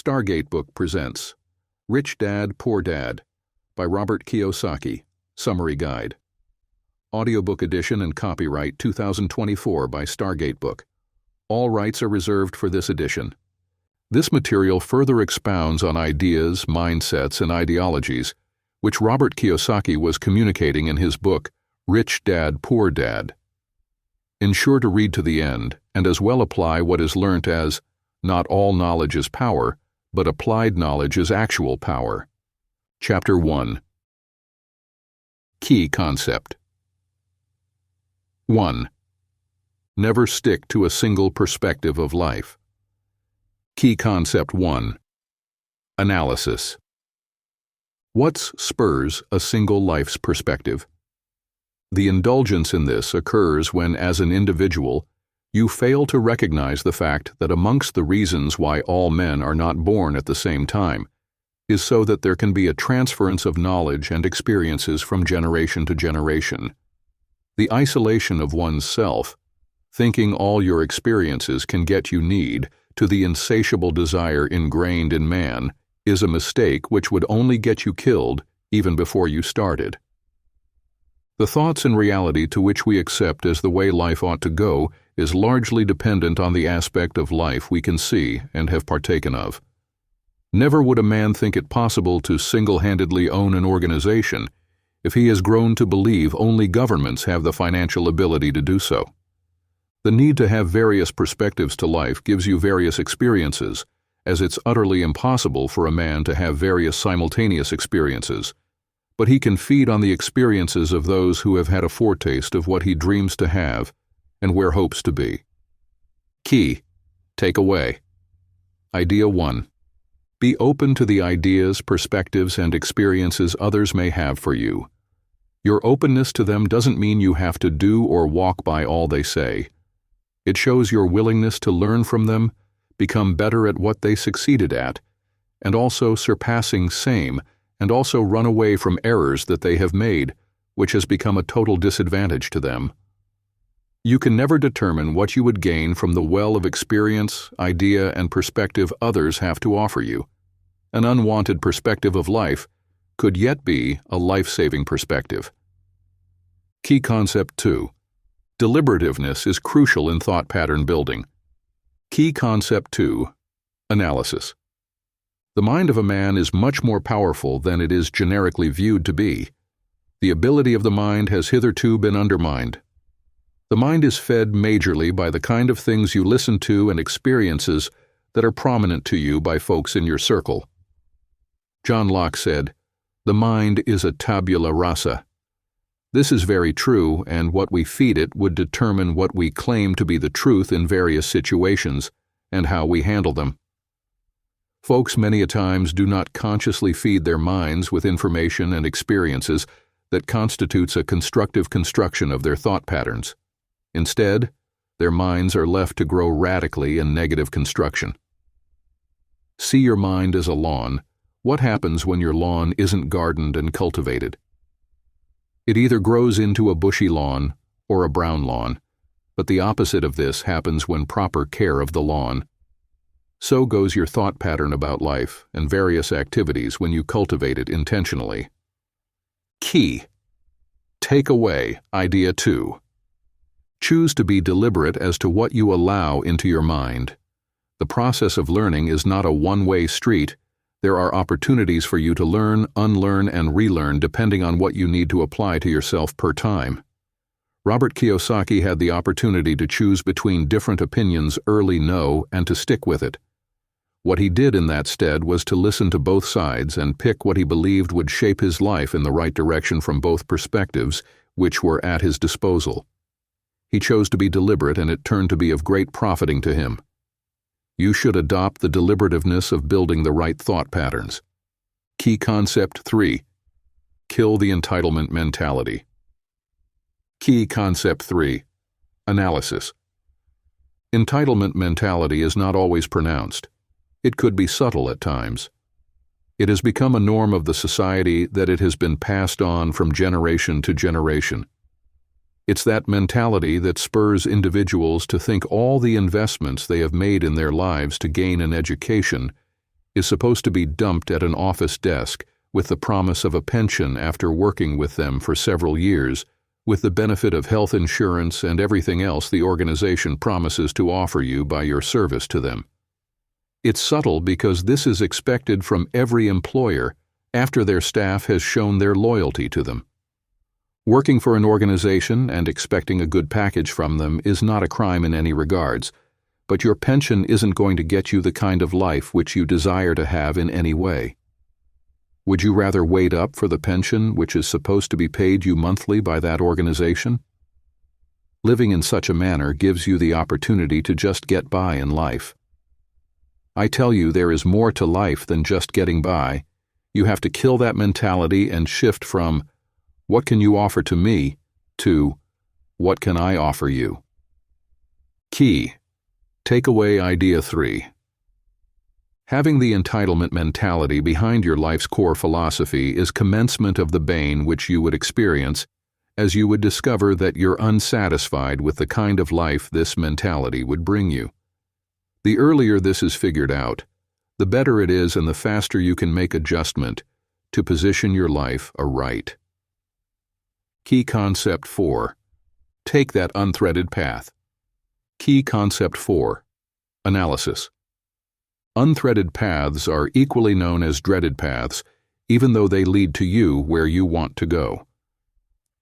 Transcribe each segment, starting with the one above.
Audiobook presents Rich Dad, Poor Dad by Robert Kiyosaki, Summary Guide. Audiobook edition and copyright 2024 by Audiobook. All rights are reserved for this edition. This material further expounds on ideas, mindsets, and ideologies which Robert Kiyosaki was communicating in his book, Rich Dad, Poor Dad. Ensure to read to the end and as well apply what is learnt as not all knowledge is power, but applied knowledge is actual power. Chapter 1. Key Concept. 1. Never stick to a single perspective of life. Key Concept 1. Analysis. What spurs a single life's perspective? The indulgence in this occurs when, as an individual, you fail to recognize the fact that amongst the reasons why all men are not born at the same time is so that there can be a transference of knowledge and experiences from generation to generation. The isolation of one's self, thinking all your experiences can get you need to the insatiable desire ingrained in man, is a mistake which would only get you killed even before you started. The thoughts and reality to which we accept as the way life ought to go is largely dependent on the aspect of life we can see and have partaken of. Never would a man think it possible to single-handedly own an organization if he has grown to believe only governments have the financial ability to do so. The need to have various perspectives to life gives you various experiences, as it's utterly impossible for a man to have various simultaneous experiences. But he can feed on the experiences of those who have had a foretaste of what he dreams to have and where hopes to be. Key Takeaway. Idea 1. Be open to the ideas, perspectives, and experiences others may have for you. Your openness to them doesn't mean you have to do or walk by all they say. It shows your willingness to learn from them, become better at what they succeeded at, and also surpassing same, and also run away from errors that they have made, which has become a total disadvantage to them. You can never determine what you would gain from the well of experience, idea, and perspective others have to offer you. An unwanted perspective of life could yet be a life-saving perspective. Key Concept 2. Deliberativeness is crucial in thought pattern building. Key Concept 2. Analysis. The mind of a man is much more powerful than it is generically viewed to be. The ability of the mind has hitherto been undermined. The mind is fed majorly by the kind of things you listen to and experiences that are prominent to you by folks in your circle. John Locke said, "The mind is a tabula rasa." This is very true, and what we feed it would determine what we claim to be the truth in various situations and how we handle them. Folks many a times do not consciously feed their minds with information and experiences that constitutes a constructive construction of their thought patterns. Instead, their minds are left to grow radically in negative construction. See your mind as a lawn. What happens when your lawn isn't gardened and cultivated? It either grows into a bushy lawn or a brown lawn, but the opposite of this happens when proper care of the lawn. So goes your thought pattern about life and various activities when you cultivate it intentionally. Key Takeaway. Idea 2. Choose to be deliberate as to what you allow into your mind. The process of learning is not a one-way street. There are opportunities for you to learn, unlearn, and relearn depending on what you need to apply to yourself per time. Robert Kiyosaki had the opportunity to choose between different opinions early and to stick with it. What he did in that stead was to listen to both sides and pick what he believed would shape his life in the right direction from both perspectives, which were at his disposal. He chose to be deliberate, and it turned to be of great profiting to him. You should adopt the deliberativeness of building the right thought patterns. Key Concept 3. Kill the entitlement mentality. Key Concept 3. Analysis. Entitlement mentality is not always pronounced. It could be subtle at times. It has become a norm of the society that it has been passed on from generation to generation. It's that mentality that spurs individuals to think all the investments they have made in their lives to gain an education is supposed to be dumped at an office desk with the promise of a pension after working with them for several years, with the benefit of health insurance and everything else the organization promises to offer you by your service to them. It's subtle because this is expected from every employer after their staff has shown their loyalty to them. Working for an organization and expecting a good package from them is not a crime in any regards, but your pension isn't going to get you the kind of life which you desire to have in any way. Would you rather wait up for the pension which is supposed to be paid you monthly by that organization? Living in such a manner gives you the opportunity to just get by in life. I tell you, there is more to life than just getting by. You have to kill that mentality and shift from, "What can you offer to me?" to, "What can I offer you?" Key Takeaway Idea 3. Having the entitlement mentality behind your life's core philosophy is commencement of the bane which you would experience as you would discover that you're unsatisfied with the kind of life this mentality would bring you. The earlier this is figured out, the better it is and the faster you can make adjustment to position your life aright. Key Concept 4. Take that unthreaded path. Key Concept 4. Analysis. Unthreaded paths are equally known as dreaded paths, even though they lead to you where you want to go.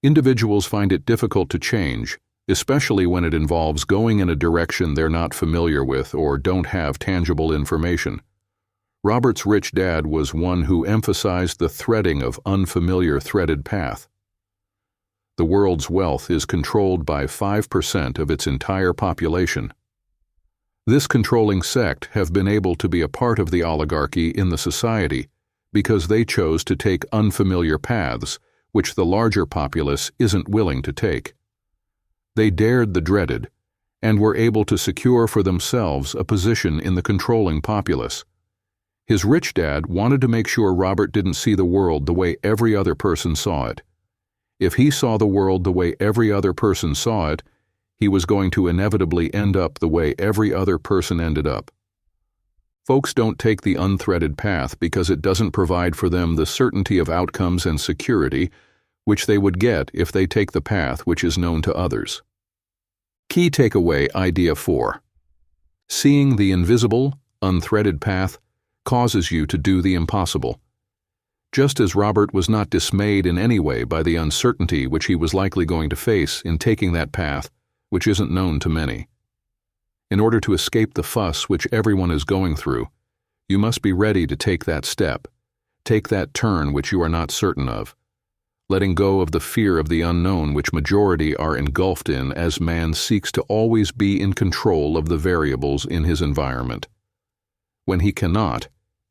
Individuals find it difficult to change, especially when it involves going in a direction they're not familiar with or don't have tangible information. Robert's rich dad was one who emphasized the threading of unfamiliar threaded path. The world's wealth is controlled by 5% of its entire population. This controlling sect have been able to be a part of the oligarchy in the society because they chose to take unfamiliar paths, which the larger populace isn't willing to take. They dared the dreaded and were able to secure for themselves a position in the controlling populace. His rich dad wanted to make sure Robert didn't see the world the way every other person saw it. If he saw the world the way every other person saw it, he was going to inevitably end up the way every other person ended up. Folks don't take the unthreaded path because it doesn't provide for them the certainty of outcomes and security which they would get if they take the path which is known to others. Key Takeaway Idea 4. Seeing the invisible, unthreaded path causes you to do the impossible. Just as Robert was not dismayed in any way by the uncertainty which he was likely going to face in taking that path, which isn't known to many. In order to escape the fuss which everyone is going through, you must be ready to take that step, take that turn which you are not certain of, letting go of the fear of the unknown which majority are engulfed in as man seeks to always be in control of the variables in his environment. When he cannot,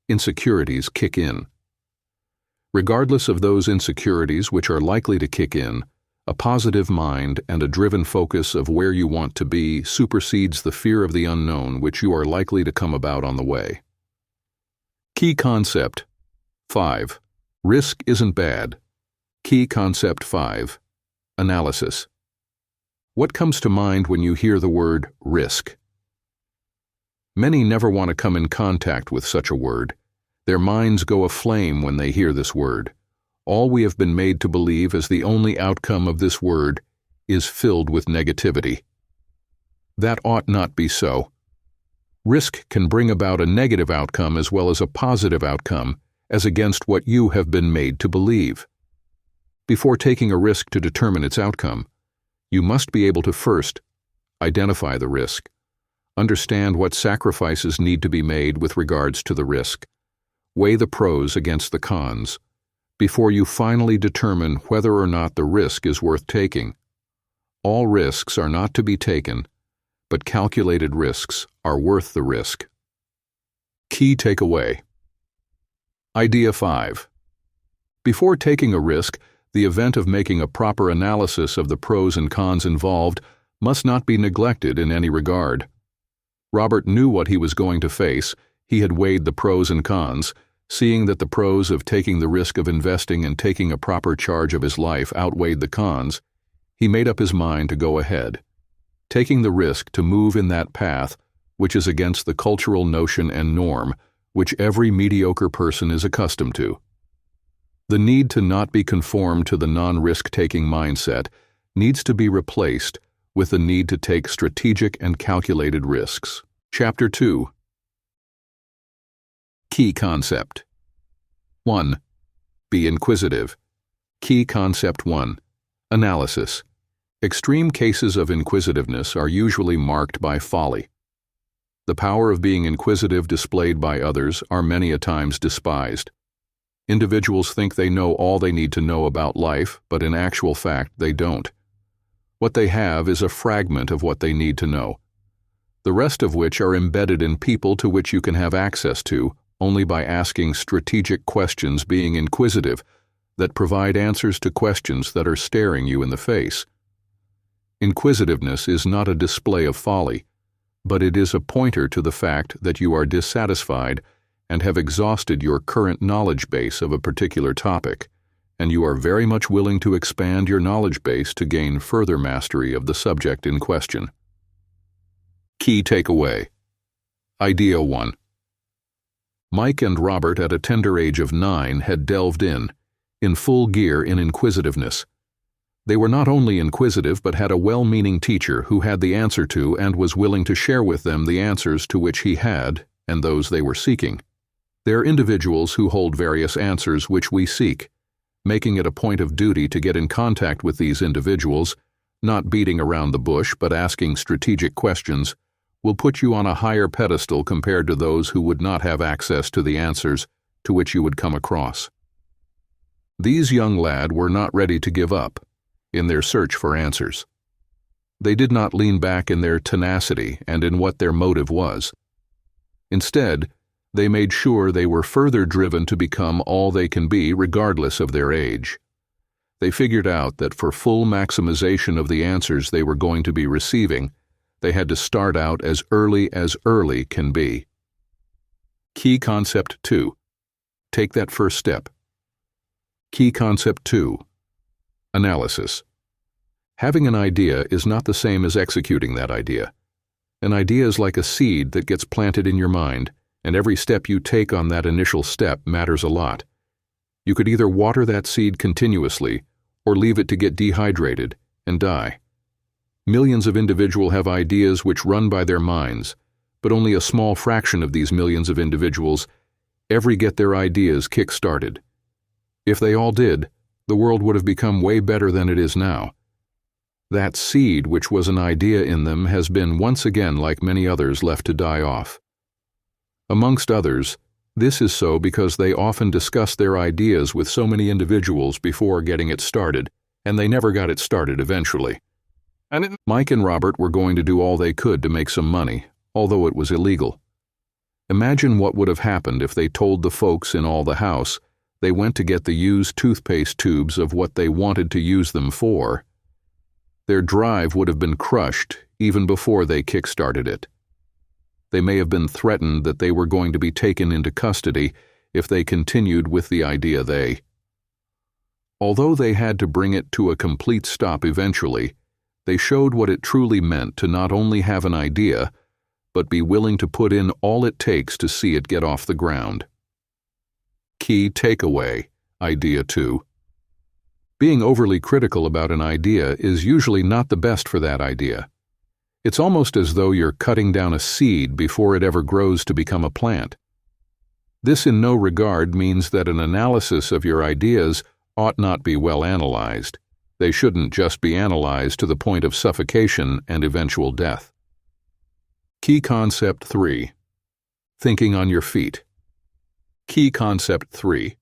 insecurities kick in. Regardless of those insecurities which are likely to kick in, a positive mind and a driven focus of where you want to be supersedes the fear of the unknown which you are likely to come about on the way. Key Concept 5. Risk isn't bad. Key Concept 5. Analysis. What comes to mind when you hear the word risk? Many never want to come in contact with such a word. Their minds go aflame when they hear this word. All we have been made to believe as the only outcome of this word is filled with negativity. That ought not be so. Risk can bring about a negative outcome as well as a positive outcome, as against what you have been made to believe. Before taking a risk to determine its outcome, you must be able to first identify the risk, understand what sacrifices need to be made with regards to the risk, weigh the pros against the cons, before you finally determine whether or not the risk is worth taking. All risks are not to be taken, but calculated risks are worth the risk. Key Takeaway Idea 5. Before taking a risk, the event of making a proper analysis of the pros and cons involved must not be neglected in any regard. Robert knew what he was going to face. He had weighed the pros and cons, seeing that the pros of taking the risk of investing and taking a proper charge of his life outweighed the cons. He made up his mind to go ahead, taking the risk to move in that path which is against the cultural notion and norm, which every mediocre person is accustomed to. The need to not be conformed to the non-risk-taking mindset needs to be replaced with the need to take strategic and calculated risks. Chapter 2. Key Concept 1. Be inquisitive. Key Concept 1. Analysis. Extreme cases of inquisitiveness are usually marked by folly. The power of being inquisitive displayed by others are many a times despised. Individuals think they know all they need to know about life, but in actual fact they don't. What they have is a fragment of what they need to know, the rest of which are embedded in people to which you can have access to only by asking strategic questions, being inquisitive, that provide answers to questions that are staring you in the face. Inquisitiveness is not a display of folly, but it is a pointer to the fact that you are dissatisfied and have exhausted your current knowledge base of a particular topic, and you are very much willing to expand your knowledge base to gain further mastery of the subject in question. Key Takeaway. Idea 1. Mike and Robert at a tender age of 9 had delved in full gear in inquisitiveness. They were not only inquisitive but had a well-meaning teacher who had the answer to and was willing to share with them the answers to which he had and those they were seeking. They are individuals who hold various answers which we seek. Making it a point of duty to get in contact with these individuals, not beating around the bush but asking strategic questions, will put you on a higher pedestal compared to those who would not have access to the answers to which you would come across. These young lads were not ready to give up in their search for answers. They did not lean back in their tenacity and in what their motive was. Instead, they made sure they were further driven to become all they can be regardless of their age. They figured out that for full maximization of the answers they were going to be receiving, they had to start out as early can be. Key Concept 2. Take that first step. Key Concept 2. Analysis. Having an idea is not the same as executing that idea. An idea is like a seed that gets planted in your mind, and every step you take on that initial step matters a lot. You could either water that seed continuously or leave it to get dehydrated and die. Millions of individuals have ideas which run by their minds, but only a small fraction of these millions of individuals ever get their ideas kick-started. If they all did, the world would have become way better than it is now. That seed which was an idea in them has been once again, like many others, left to die off. Amongst others, this is so because they often discuss their ideas with so many individuals before getting it started, and they never got it started eventually. Mike and Robert were going to do all they could to make some money, although it was illegal. Imagine what would have happened if they told the folks in all the house they went to get the used toothpaste tubes of what they wanted to use them for. Their drive would have been crushed even before they kick-started it. They may have been threatened that they were going to be taken into custody if they continued with the idea Although they had to bring it to a complete stop eventually, they showed what it truly meant to not only have an idea, but be willing to put in all it takes to see it get off the ground. Key Takeaway. Idea 2. Being overly critical about an idea is usually not the best for that idea. It's almost as though you're cutting down a seed before it ever grows to become a plant. This in no regard means that an analysis of your ideas ought not be well analyzed. They shouldn't just be analyzed to the point of suffocation and eventual death. Key Concept 3. Thinking on your feet. Key Concept 3.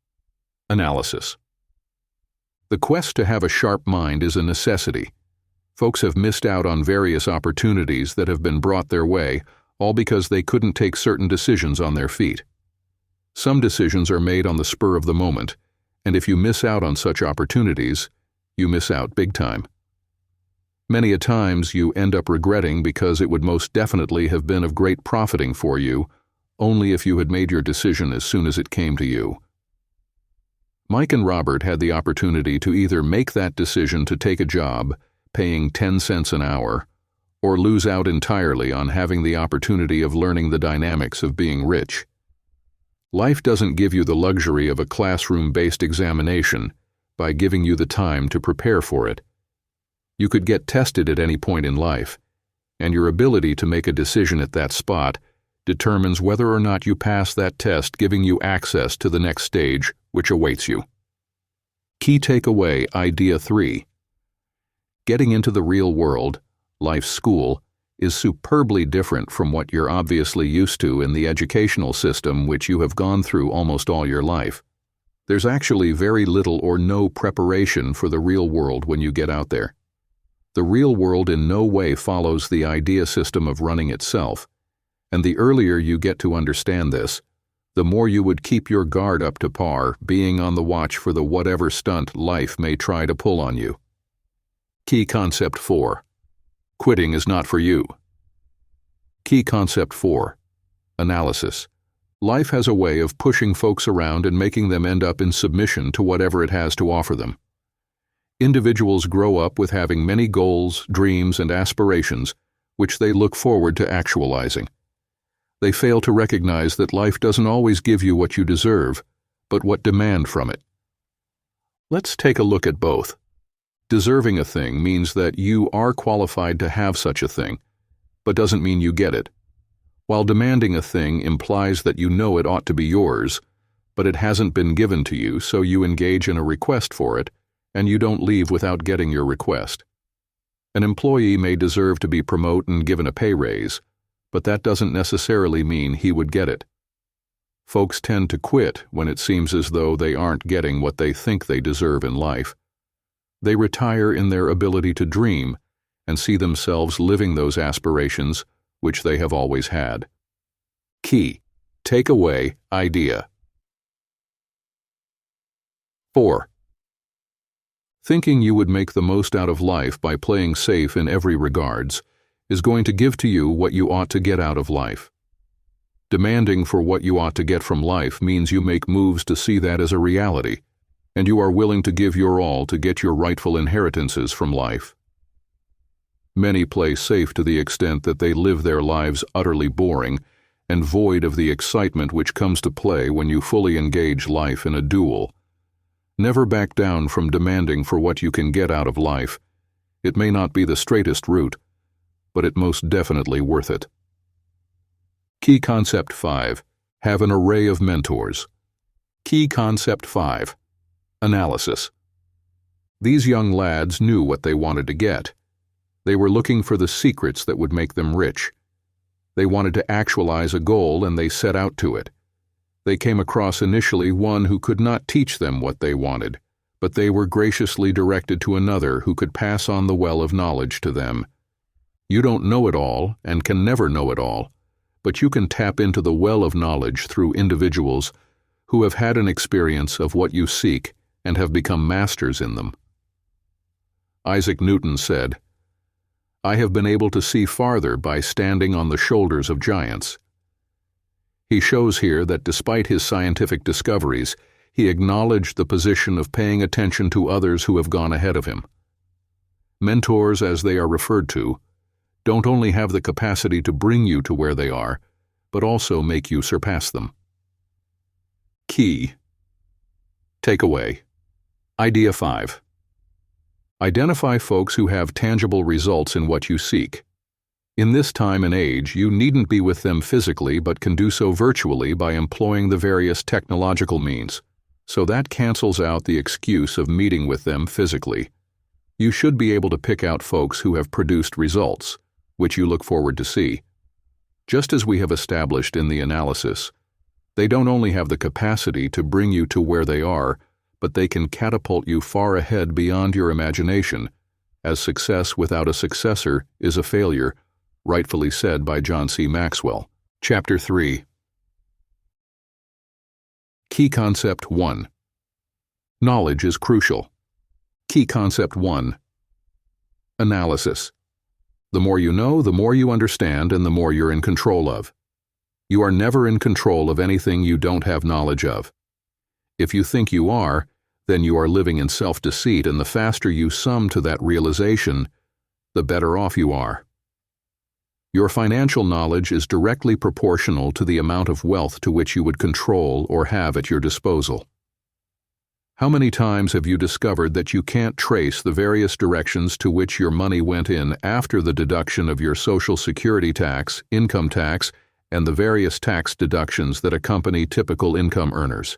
Analysis. The quest to have a sharp mind is a necessity. Folks have missed out on various opportunities that have been brought their way, all because they couldn't take certain decisions on their feet. Some decisions are made on the spur of the moment, and if you miss out on such opportunities, you miss out big time. Many a times you end up regretting because it would most definitely have been of great profiting for you, only if you had made your decision as soon as it came to you. Mike and Robert had the opportunity to either make that decision to take a job, paying 10 cents an hour, or lose out entirely on having the opportunity of learning the dynamics of being rich. Life doesn't give you the luxury of a classroom-based examination by giving you the time to prepare for it. You could get tested at any point in life, and your ability to make a decision at that spot determines whether or not you pass that test, giving you access to the next stage which awaits you. Key takeaway, idea 3. Getting into the real world, life's school, is superbly different from what you're obviously used to in the educational system which you have gone through almost all your life. There's actually very little or no preparation for the real world when you get out there. The real world in no way follows the idea system of running itself, and the earlier you get to understand this, the more you would keep your guard up to par, being on the watch for the whatever stunt life may try to pull on you. Key concept 4. Quitting is not for you. Key concept 4. Analysis. Life has a way of pushing folks around and making them end up in submission to whatever it has to offer them. Individuals grow up with having many goals, dreams, and aspirations which they look forward to actualizing. They fail to recognize that life doesn't always give you what you deserve, but what demand from it. Let's take a look at both. Deserving a thing means that you are qualified to have such a thing, but doesn't mean you get it. While demanding a thing implies that you know it ought to be yours, but it hasn't been given to you, so you engage in a request for it, and you don't leave without getting your request. An employee may deserve to be promoted and given a pay raise, but that doesn't necessarily mean he would get it. Folks tend to quit when it seems as though they aren't getting what they think they deserve in life. They retire in their ability to dream and see themselves living those aspirations which they have always had. Key takeaway, idea 4. Thinking you would make the most out of life by playing safe in every regards is going to give to you what you ought to get out of life. Demanding for what you ought to get from life means you make moves to see that as a reality, and you are willing to give your all to get your rightful inheritances from life. Many play safe to the extent that they live their lives utterly boring and void of the excitement which comes to play when you fully engage life in a duel. Never back down from demanding for what you can get out of life. It may not be the straightest route, but it most definitely worth it. Key concept 5. Have an array of mentors. Key concept 5. Analysis. These young lads knew what they wanted to get. They were looking for the secrets that would make them rich. They wanted to actualize a goal and they set out to it. They came across initially one who could not teach them what they wanted, but they were graciously directed to another who could pass on the well of knowledge to them. You don't know it all and can never know it all, but you can tap into the well of knowledge through individuals who have had an experience of what you seek and have become masters in them. Isaac Newton said, "I have been able to see farther by standing on the shoulders of giants." He shows here that despite his scientific discoveries, he acknowledged the position of paying attention to others who have gone ahead of him. Mentors, as they are referred to, don't only have the capacity to bring you to where they are, but also make you surpass them. Key takeaway, idea 5. Identify folks who have tangible results in what you seek. In this time and age, you needn't be with them physically but can do so virtually by employing the various technological means, so that cancels out the excuse of meeting with them physically. You should be able to pick out folks who have produced results, which you look forward to see. Just as we have established in the analysis, they don't only have the capacity to bring you to where they are, but they can catapult you far ahead beyond your imagination, as success without a successor is a failure, rightfully said by John C. Maxwell. Chapter 3. Key Concept 1. Knowledge is crucial. Key Concept 1. Analysis. The more you know, the more you understand, and the more you're in control of. You are never in control of anything you don't have knowledge of. If you think you are, then you are living in self-deceit, and the faster you sum to that realization, the better off you are. Your financial knowledge is directly proportional to the amount of wealth to which you would control or have at your disposal. How many times have you discovered that you can't trace the various directions to which your money went in after the deduction of your Social Security tax, income tax, and the various tax deductions that accompany typical income earners?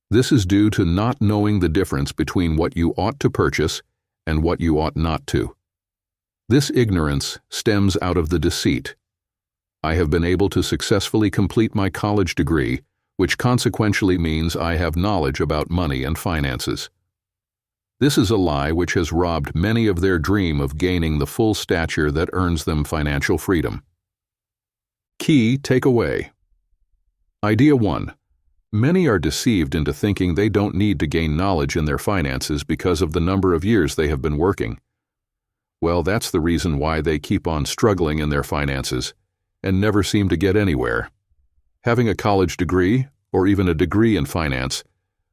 This is due to not knowing the difference between what you ought to purchase and what you ought not to. This ignorance stems out of the deceit. I have been able to successfully complete my college degree, which consequentially means I have knowledge about money and finances. This is a lie which has robbed many of their dream of gaining the full stature that earns them financial freedom. Key takeaway. Idea 1. Many are deceived into thinking they don't need to gain knowledge in their finances because of the number of years they have been working. Well, that's the reason why they keep on struggling in their finances and never seem to get anywhere. Having a college degree, or even a degree in finance,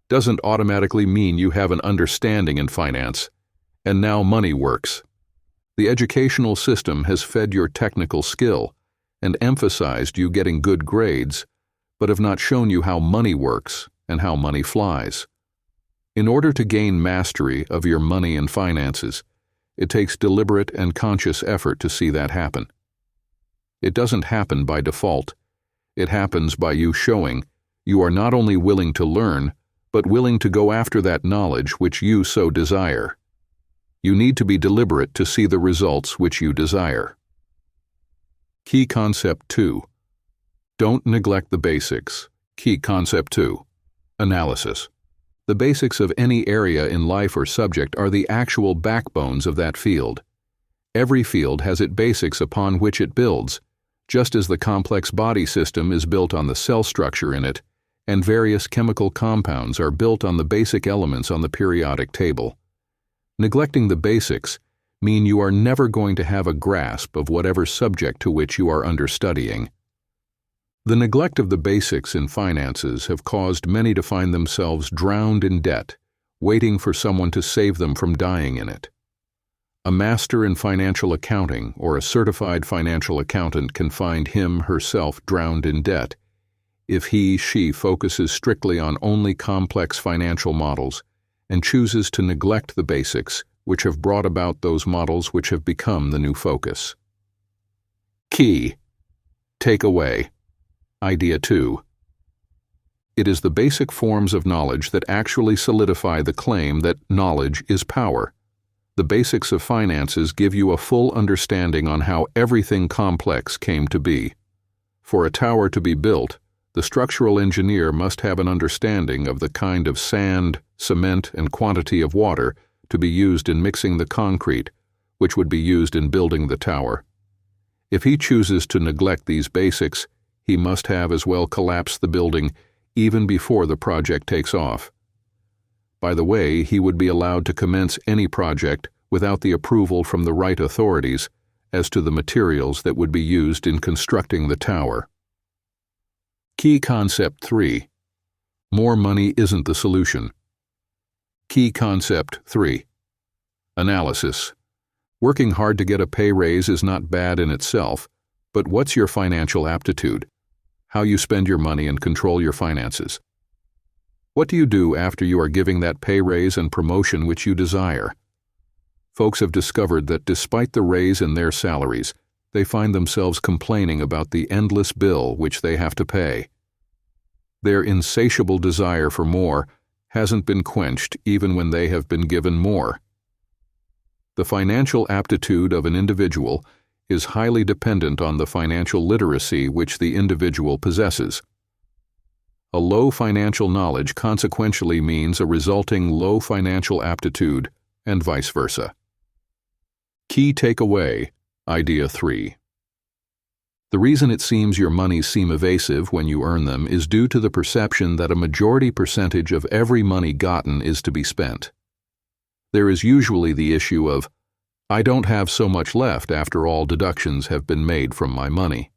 doesn't automatically mean you have an understanding in finance, and now money works. The educational system has fed your technical skill and emphasized you getting good grades, but have not shown you how money works and how money flies. In order to gain mastery of your money and finances, it takes deliberate and conscious effort to see that happen. It doesn't happen by default. It happens by you showing you are not only willing to learn, but willing to go after that knowledge which you so desire. You need to be deliberate to see the results which you desire. Key Concept 2. Don't neglect the basics. Key Concept 2. Analysis. The basics of any area in life or subject are the actual backbones of that field. Every field has its basics upon which it builds, just as the complex body system is built on the cell structure in it, and various chemical compounds are built on the basic elements on the periodic table. Neglecting the basics mean you are never going to have a grasp of whatever subject to which you are understudying. The neglect of the basics in finances have caused many to find themselves drowned in debt, waiting for someone to save them from dying in it. A master in financial accounting or a certified financial accountant can find him/herself drowned in debt if he/she focuses strictly on only complex financial models and chooses to neglect the basics which have brought about those models which have become the new focus. Key takeaway. Idea 2. It is the basic forms of knowledge that actually solidify the claim that knowledge is power. The basics of finances give you a full understanding on how everything complex came to be. For a tower to be built, the structural engineer must have an understanding of the kind of sand, cement, and quantity of water to be used in mixing the concrete, which would be used in building the tower. If he chooses to neglect these basics, he must have as well collapsed the building even before the project takes off. By the way, he would be allowed to commence any project without the approval from the right authorities as to the materials that would be used in constructing the tower. Key Concept 3. More money isn't the solution. Key Concept 3. Analysis. Working hard to get a pay raise is not bad in itself, but what's your financial aptitude? How you spend your money and control your finances. What do you do after you are giving that pay raise and promotion which you desire? Folks have discovered that despite the raise in their salaries, they find themselves complaining about the endless bill which they have to pay. Their insatiable desire for more hasn't been quenched even when they have been given more. The financial aptitude of an individual is highly dependent on the financial literacy which the individual possesses. A low financial knowledge consequentially means a resulting low financial aptitude, and vice versa. Key takeaway. Idea 3. The reason it seems your monies seem evasive when you earn them is due to the perception that a majority percentage of every money gotten is to be spent. There is usually the issue of, I don't have so much left after all deductions have been made from my money.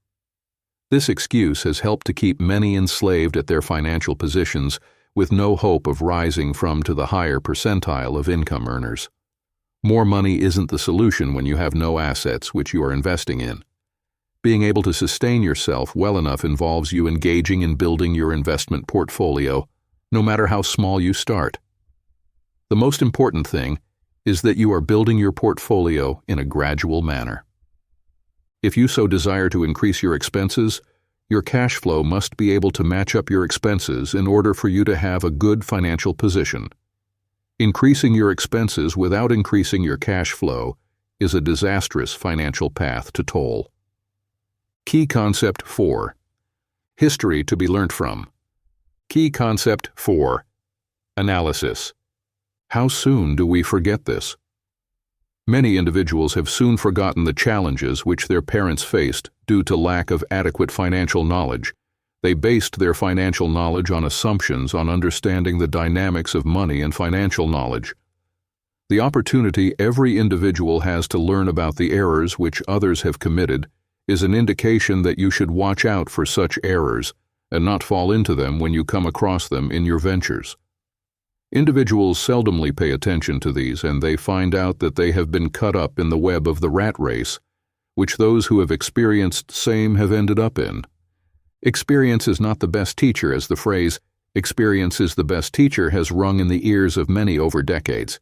This excuse has helped to keep many enslaved at their financial positions with no hope of rising from to the higher percentile of income earners. More money isn't the solution when you have no assets which you are investing in. Being able to sustain yourself well enough involves you engaging in building your investment portfolio, no matter how small you start. The most important thing is that you are building your portfolio in a gradual manner. If you so desire to increase your expenses, your cash flow must be able to match up your expenses in order for you to have a good financial position. Increasing your expenses without increasing your cash flow is a disastrous financial path to toil. Key Concept 4. History to be learnt from. Key Concept 4. Analysis. How soon do we forget this? Many individuals have soon forgotten the challenges which their parents faced due to lack of adequate financial knowledge. They based their financial knowledge on assumptions on understanding the dynamics of money and financial knowledge. The opportunity every individual has to learn about the errors which others have committed is an indication that you should watch out for such errors and not fall into them when you come across them in your ventures. Individuals seldomly pay attention to these, and they find out that they have been cut up in the web of the rat race, which those who have experienced same have ended up in. Experience is not the best teacher, as the phrase, "experience is the best teacher," has rung in the ears of many over decades.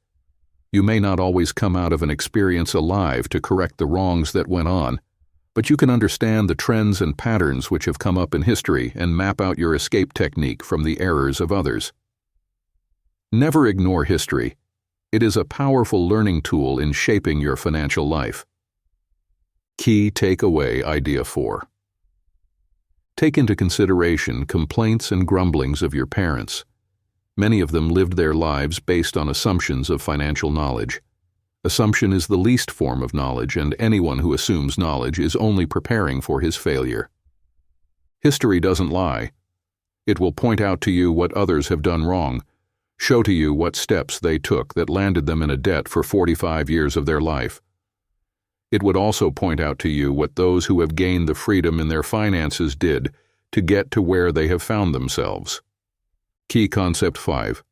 You may not always come out of an experience alive to correct the wrongs that went on, but you can understand the trends and patterns which have come up in history and map out your escape technique from the errors of others. Never ignore history. It is a powerful learning tool in shaping your financial life. Key Takeaway Idea 4. Take into consideration complaints and grumblings of your parents. Many of them lived their lives based on assumptions of financial knowledge. Assumption is the least form of knowledge, and anyone who assumes knowledge is only preparing for his failure. History doesn't lie. It will point out to you what others have done wrong, show to you what steps they took that landed them in a debt for 45 years of their life. It would also point out to you what those who have gained the freedom in their finances did to get to where they have found themselves. Key Concept 5.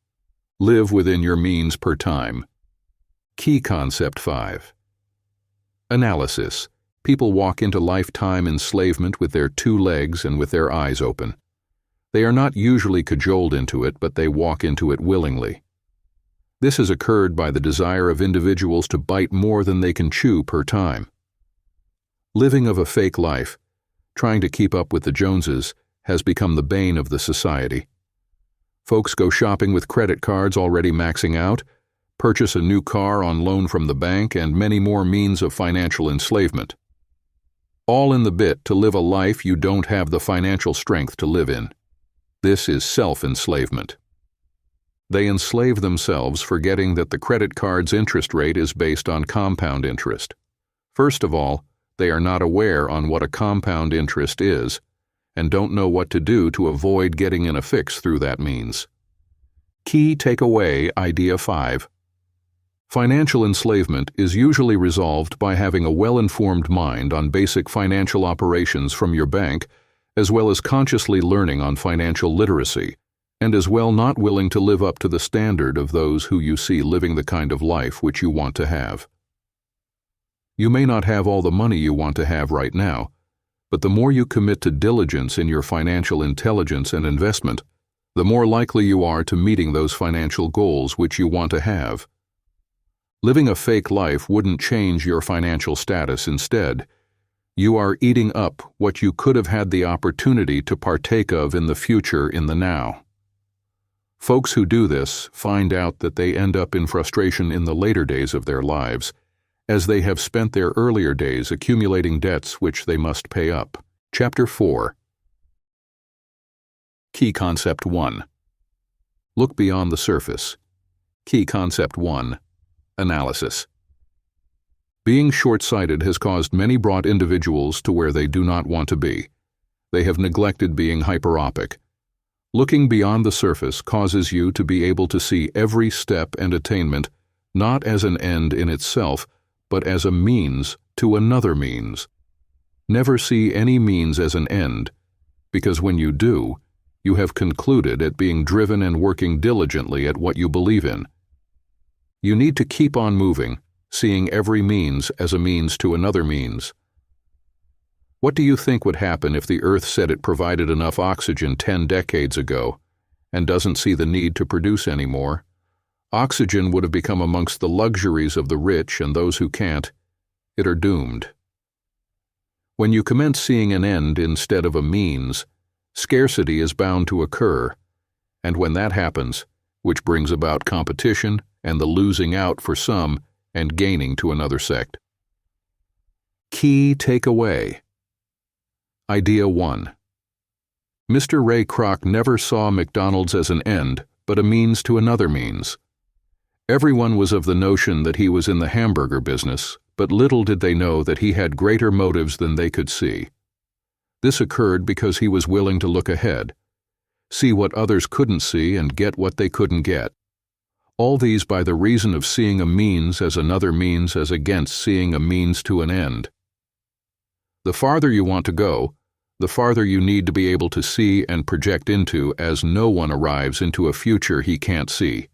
Live within your means per time. Key Concept 5. Analysis. People walk into lifetime enslavement with their 2 legs and with their eyes open. They are not usually cajoled into it, but they walk into it willingly. This has occurred by the desire of individuals to bite more than they can chew per time. Living of a fake life, trying to keep up with the Joneses, has become the bane of the society. Folks go shopping with credit cards already maxing out, purchase a new car on loan from the bank, and many more means of financial enslavement. All in the bit to live a life you don't have the financial strength to live in. This is self-enslavement. They enslave themselves, forgetting that the credit card's interest rate is based on compound interest. First of all, they are not aware on what a compound interest is, and don't know what to do to avoid getting in a fix through that means. Key Takeaway Idea 5. Financial enslavement is usually resolved by having a well-informed mind on basic financial operations from your bank, as well as consciously learning on financial literacy, and as well not willing to live up to the standard of those who you see living the kind of life which you want to have. You may not have all the money you want to have right now, but the more you commit to diligence in your financial intelligence and investment, the more likely you are to meeting those financial goals which you want to have. Living a fake life wouldn't change your financial status. Instead, you are eating up what you could have had the opportunity to partake of in the future in the now. Folks who do this find out that they end up in frustration in the later days of their lives, as they have spent their earlier days accumulating debts which they must pay up. Chapter 4. Key Concept 1. Look beyond the surface. Key Concept 1. Analysis. Being short-sighted has caused many brought individuals to where they do not want to be. They have neglected being hyperopic. Looking beyond the surface causes you to be able to see every step and attainment not as an end in itself, but as a means to another means. Never see any means as an end, because when you do, you have concluded at being driven and working diligently at what you believe in. You need to keep on moving, seeing every means as a means to another means. What do you think would happen if the Earth said it provided enough oxygen 10 decades ago and doesn't see the need to produce any more? Oxygen would have become amongst the luxuries of the rich, and those who can't, it are doomed. When you commence seeing an end instead of a means, scarcity is bound to occur, and when that happens, which brings about competition and the losing out for some and gaining to another sect. Key takeaway. Idea 1. Mr. Ray Kroc never saw McDonald's as an end, but a means to another means. Everyone was of the notion that he was in the hamburger business, but little did they know that he had greater motives than they could see. This occurred because he was willing to look ahead, see what others couldn't see, and get what they couldn't get. All these by the reason of seeing a means as another means as against seeing a means to an end. The farther you want to go, the farther you need to be able to see and project into, as no one arrives into a future he can't see.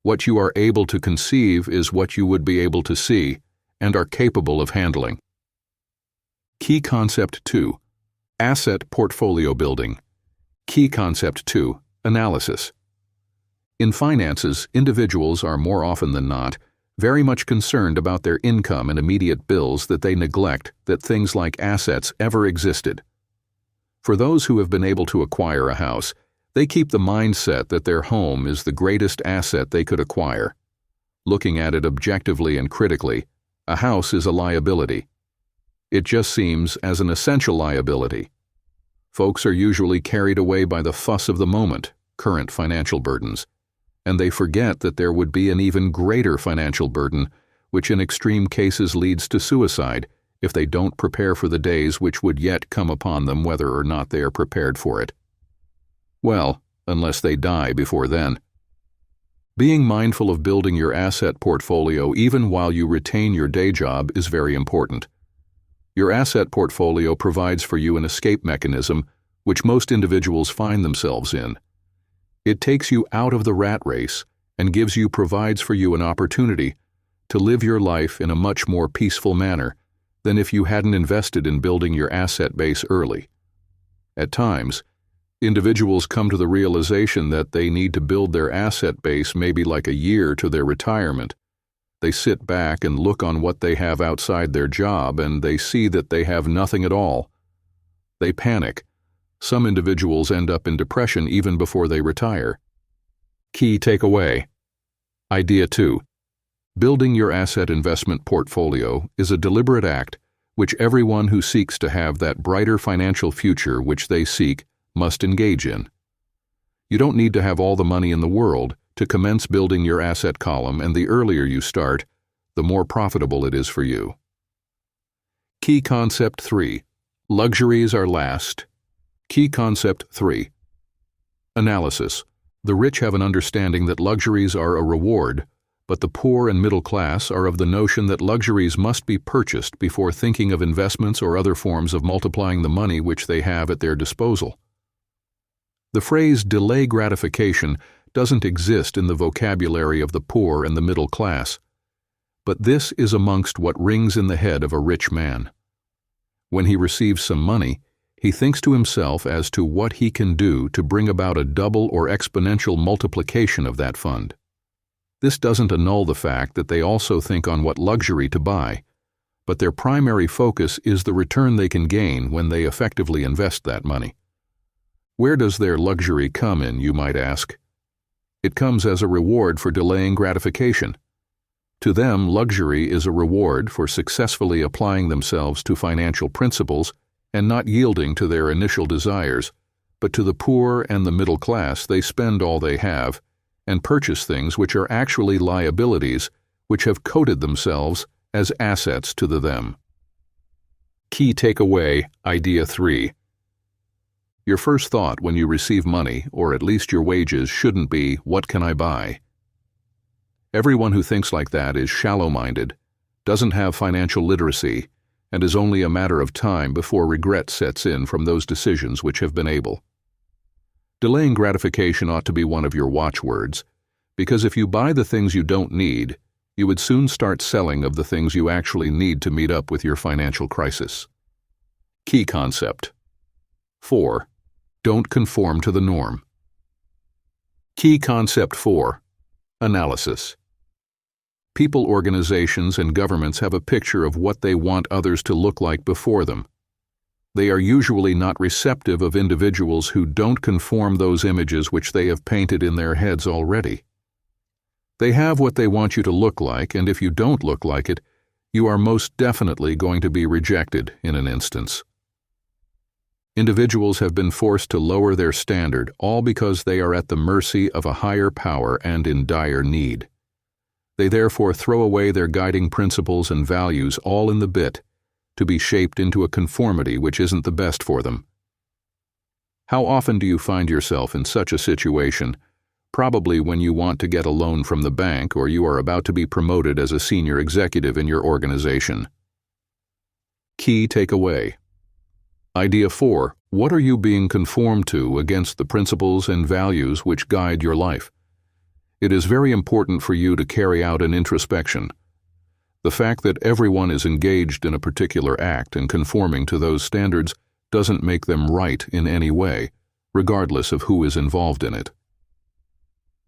What you are able to conceive is what you would be able to see and are capable of handling. Key Concept 2. Asset Portfolio Building. Key Concept 2. Analysis. In finances, individuals are more often than not very much concerned about their income and immediate bills that they neglect that things like assets ever existed. For those who have been able to acquire a house, they keep the mindset that their home is the greatest asset they could acquire. Looking at it objectively and critically, a house is a liability. It just seems as an essential liability. Folks are usually carried away by the fuss of the moment, current financial burdens, and they forget that there would be an even greater financial burden, which in extreme cases leads to suicide if they don't prepare for the days which would yet come upon them, whether or not they are prepared for it. Well, unless they die before then. Being mindful of building your asset portfolio even while you retain your day job is very important. Your asset portfolio provides for you an escape mechanism which most individuals find themselves in. It takes you out of the rat race and provides for you an opportunity to live your life in a much more peaceful manner than if you hadn't invested in building your asset base early. At times, individuals come to the realization that they need to build their asset base maybe like a year to their retirement. They sit back and look on what they have outside their job, and they see that they have nothing at all. They panic. Some individuals end up in depression even before they retire. Key takeaway. Idea 2. Building your asset investment portfolio is a deliberate act which everyone who seeks to have that brighter financial future which they seek must engage in. You don't need to have all the money in the world to commence building your asset column, and the earlier you start, the more profitable it is for you. Key Concept 3. Luxuries are last. Key Concept 3. Analysis. The rich have an understanding that luxuries are a reward, but the poor and middle class are of the notion that luxuries must be purchased before thinking of investments or other forms of multiplying the money which they have at their disposal. The phrase delay gratification doesn't exist in the vocabulary of the poor and the middle class, but this is amongst what rings in the head of a rich man. When he receives some money, he thinks to himself as to what he can do to bring about a double or exponential multiplication of that fund. This doesn't annul the fact that they also think on what luxury to buy, but their primary focus is the return they can gain when they effectively invest that money. Where does their luxury come in, you might ask? It comes as a reward for delaying gratification. To them, luxury is a reward for successfully applying themselves to financial principles and not yielding to their initial desires, but to the poor and the middle class they spend all they have and purchase things which are actually liabilities which have coded themselves as assets to them. Key takeaway, Idea 3. Your first thought when you receive money, or at least your wages, shouldn't be, "What can I buy?" Everyone who thinks like that is shallow-minded, doesn't have financial literacy, and is only a matter of time before regret sets in from those decisions which have been able. Delaying gratification ought to be one of your watchwords, because if you buy the things you don't need, you would soon start selling of the things you actually need to meet up with your financial crisis. Key concept. 4. Don't conform to the norm. Key concept 4. Analysis. People, organizations, and governments have a picture of what they want others to look like before them. They are usually not receptive of individuals who don't conform those images which they have painted in their heads already. They have what they want you to look like, and if you don't look like it, you are most definitely going to be rejected in an instance. Individuals have been forced to lower their standard, all because they are at the mercy of a higher power and in dire need. They therefore throw away their guiding principles and values all in the bit, to be shaped into a conformity which isn't the best for them. How often do you find yourself in such a situation? Probably when you want to get a loan from the bank or you are about to be promoted as a senior executive in your organization. Key takeaway. Idea 4. What are you being conformed to against the principles and values which guide your life? It is very important for you to carry out an introspection. The fact that everyone is engaged in a particular act and conforming to those standards doesn't make them right in any way, regardless of who is involved in it.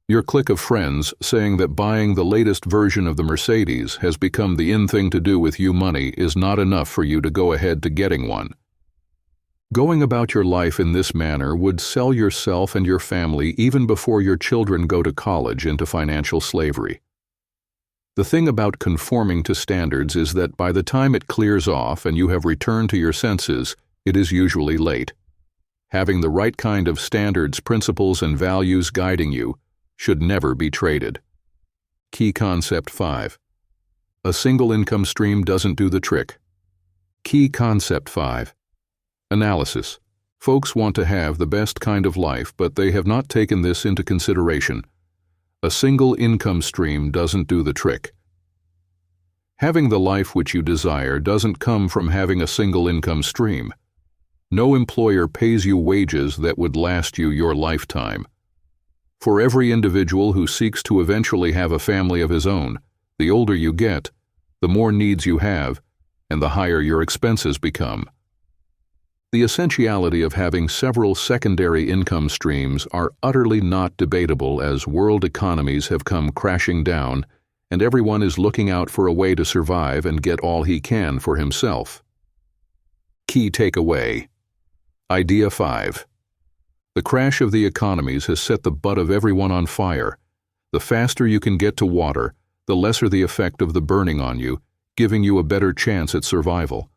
Your clique of friends saying that buying the latest version of the Mercedes has become the in thing to do with you money is not enough for you to go ahead to getting one. Going about your life in this manner would sell yourself and your family even before your children go to college into financial slavery. The thing about conforming to standards is that by the time it clears off and you have returned to your senses, it is usually late. Having the right kind of standards, principles, and values guiding you should never be traded. Key concept 5. A single income stream doesn't do the trick. Key concept 5. Analysis. Folks want to have the best kind of life, but they have not taken this into consideration. A single income stream doesn't do the trick. Having the life which you desire doesn't come from having a single income stream. No employer pays you wages that would last you your lifetime. For every individual who seeks to eventually have a family of his own, the older you get, the more needs you have, and the higher your expenses become. The essentiality of having several secondary income streams are utterly not debatable as world economies have come crashing down and everyone is looking out for a way to survive and get all he can for himself. Key takeaway. Idea 5. The crash of the economies has set the butt of everyone on fire. The faster you can get to water, the lesser the effect of the burning on you, giving you a better chance at survival.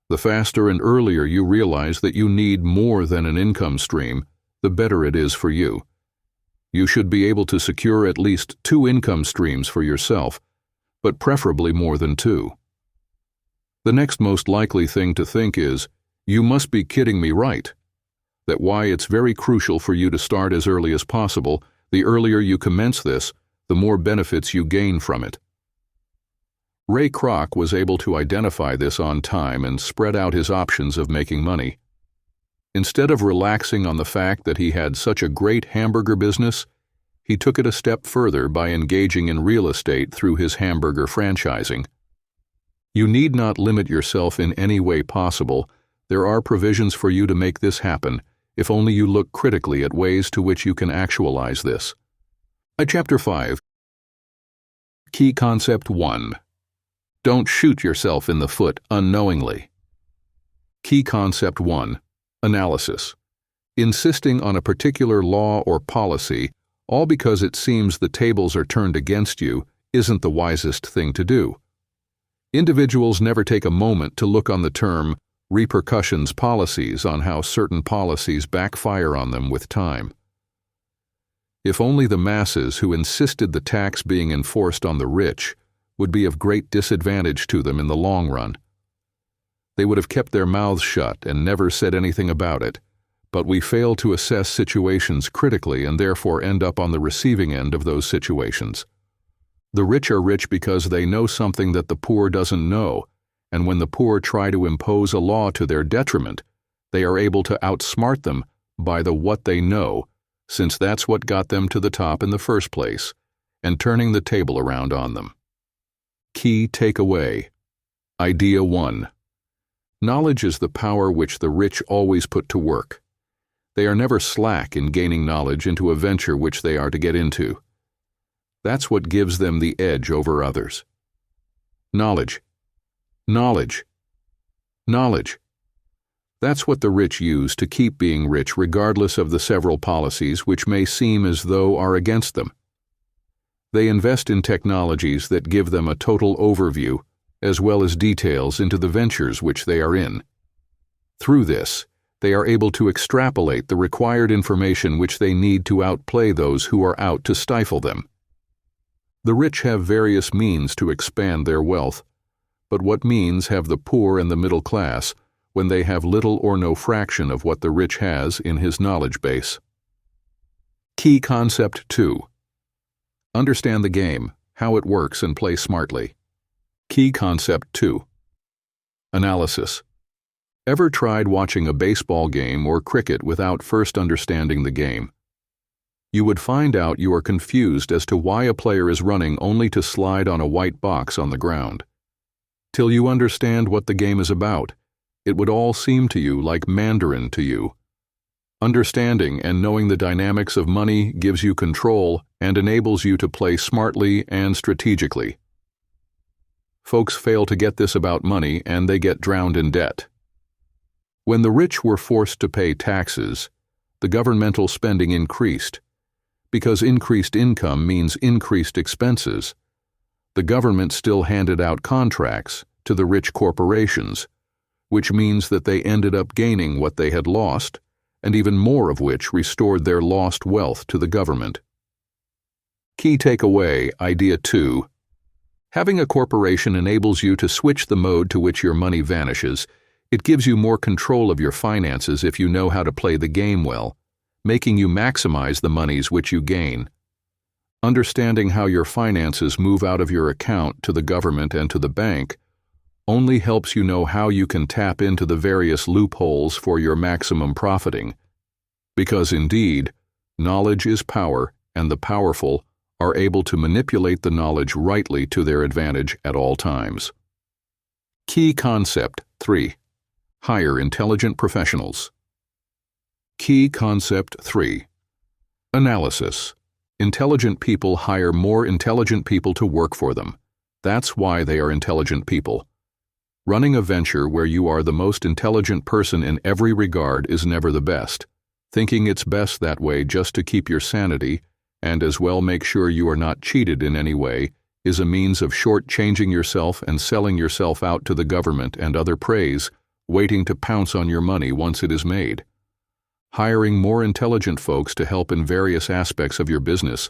The faster and earlier you realize that you need more than an income stream, the better it is for you. You should be able to secure at least 2 income streams for yourself, but preferably more than 2. The next most likely thing to think is, you must be kidding me, right? That why it's very crucial for you to start as early as possible. The earlier you commence this, the more benefits you gain from it. Ray Kroc was able to identify this on time and spread out his options of making money. Instead of relaxing on the fact that he had such a great hamburger business, he took it a step further by engaging in real estate through his hamburger franchising. You need not limit yourself in any way possible. There are provisions for you to make this happen, if only you look critically at ways to which you can actualize this. Chapter 5. Key concept 1. Don't shoot yourself in the foot unknowingly. Key concept 1. Analysis. Insisting on a particular law or policy, all because it seems the tables are turned against you, isn't the wisest thing to do. Individuals never take a moment to look on the term repercussions policies on how certain policies backfire on them with time. If only the masses who insisted the tax being enforced on the rich would be of great disadvantage to them in the long run. They would have kept their mouths shut and never said anything about it, but we fail to assess situations critically and therefore end up on the receiving end of those situations. The rich are rich because they know something that the poor doesn't know, and when the poor try to impose a law to their detriment, they are able to outsmart them by the what they know, since that's what got them to the top in the first place, and turning the table around on them. Key takeaway. Idea 1. Knowledge is the power which the rich always put to work. They are never slack in gaining knowledge into a venture which they are to get into. That's what gives them the edge over others. Knowledge. Knowledge. Knowledge. That's what the rich use to keep being rich regardless of the several policies which may seem as though are against them. They invest in technologies that give them a total overview as well as details into the ventures which they are in. Through this, they are able to extrapolate the required information which they need to outplay those who are out to stifle them. The rich have various means to expand their wealth, but what means have the poor and the middle class when they have little or no fraction of what the rich has in his knowledge base? Key concept 2. Understand the game, how it works, and play smartly. Key concept 2. Analysis. Ever tried watching a baseball game or cricket without first understanding the game? You would find out you are confused as to why a player is running only to slide on a white box on the ground. Till you understand what the game is about, it would all seem to you like Mandarin to you. Understanding and knowing the dynamics of money gives you control and enables you to play smartly and strategically. Folks fail to get this about money and they get drowned in debt. When the rich were forced to pay taxes, the governmental spending increased. Because increased income means increased expenses, the government still handed out contracts to the rich corporations, which means that they ended up gaining what they had lost, and even more of which restored their lost wealth to the government. Key takeaway, idea 2. Having a corporation enables you to switch the mode to which your money vanishes. It gives you more control of your finances if you know how to play the game well, making you maximize the monies which you gain. Understanding how your finances move out of your account to the government and to the bank only helps you know how you can tap into the various loopholes for your maximum profiting. Because indeed, knowledge is power, and the powerful are able to manipulate the knowledge rightly to their advantage at all times. Key concept 3. Hire intelligent professionals. Key concept 3. Analysis. Intelligent people hire more intelligent people to work for them. That's why they are intelligent people. Running a venture where you are the most intelligent person in every regard is never the best. Thinking it's best that way just to keep your sanity and as well make sure you are not cheated in any way is a means of short-changing yourself and selling yourself out to the government and other praise, waiting to pounce on your money once it is made. Hiring more intelligent folks to help in various aspects of your business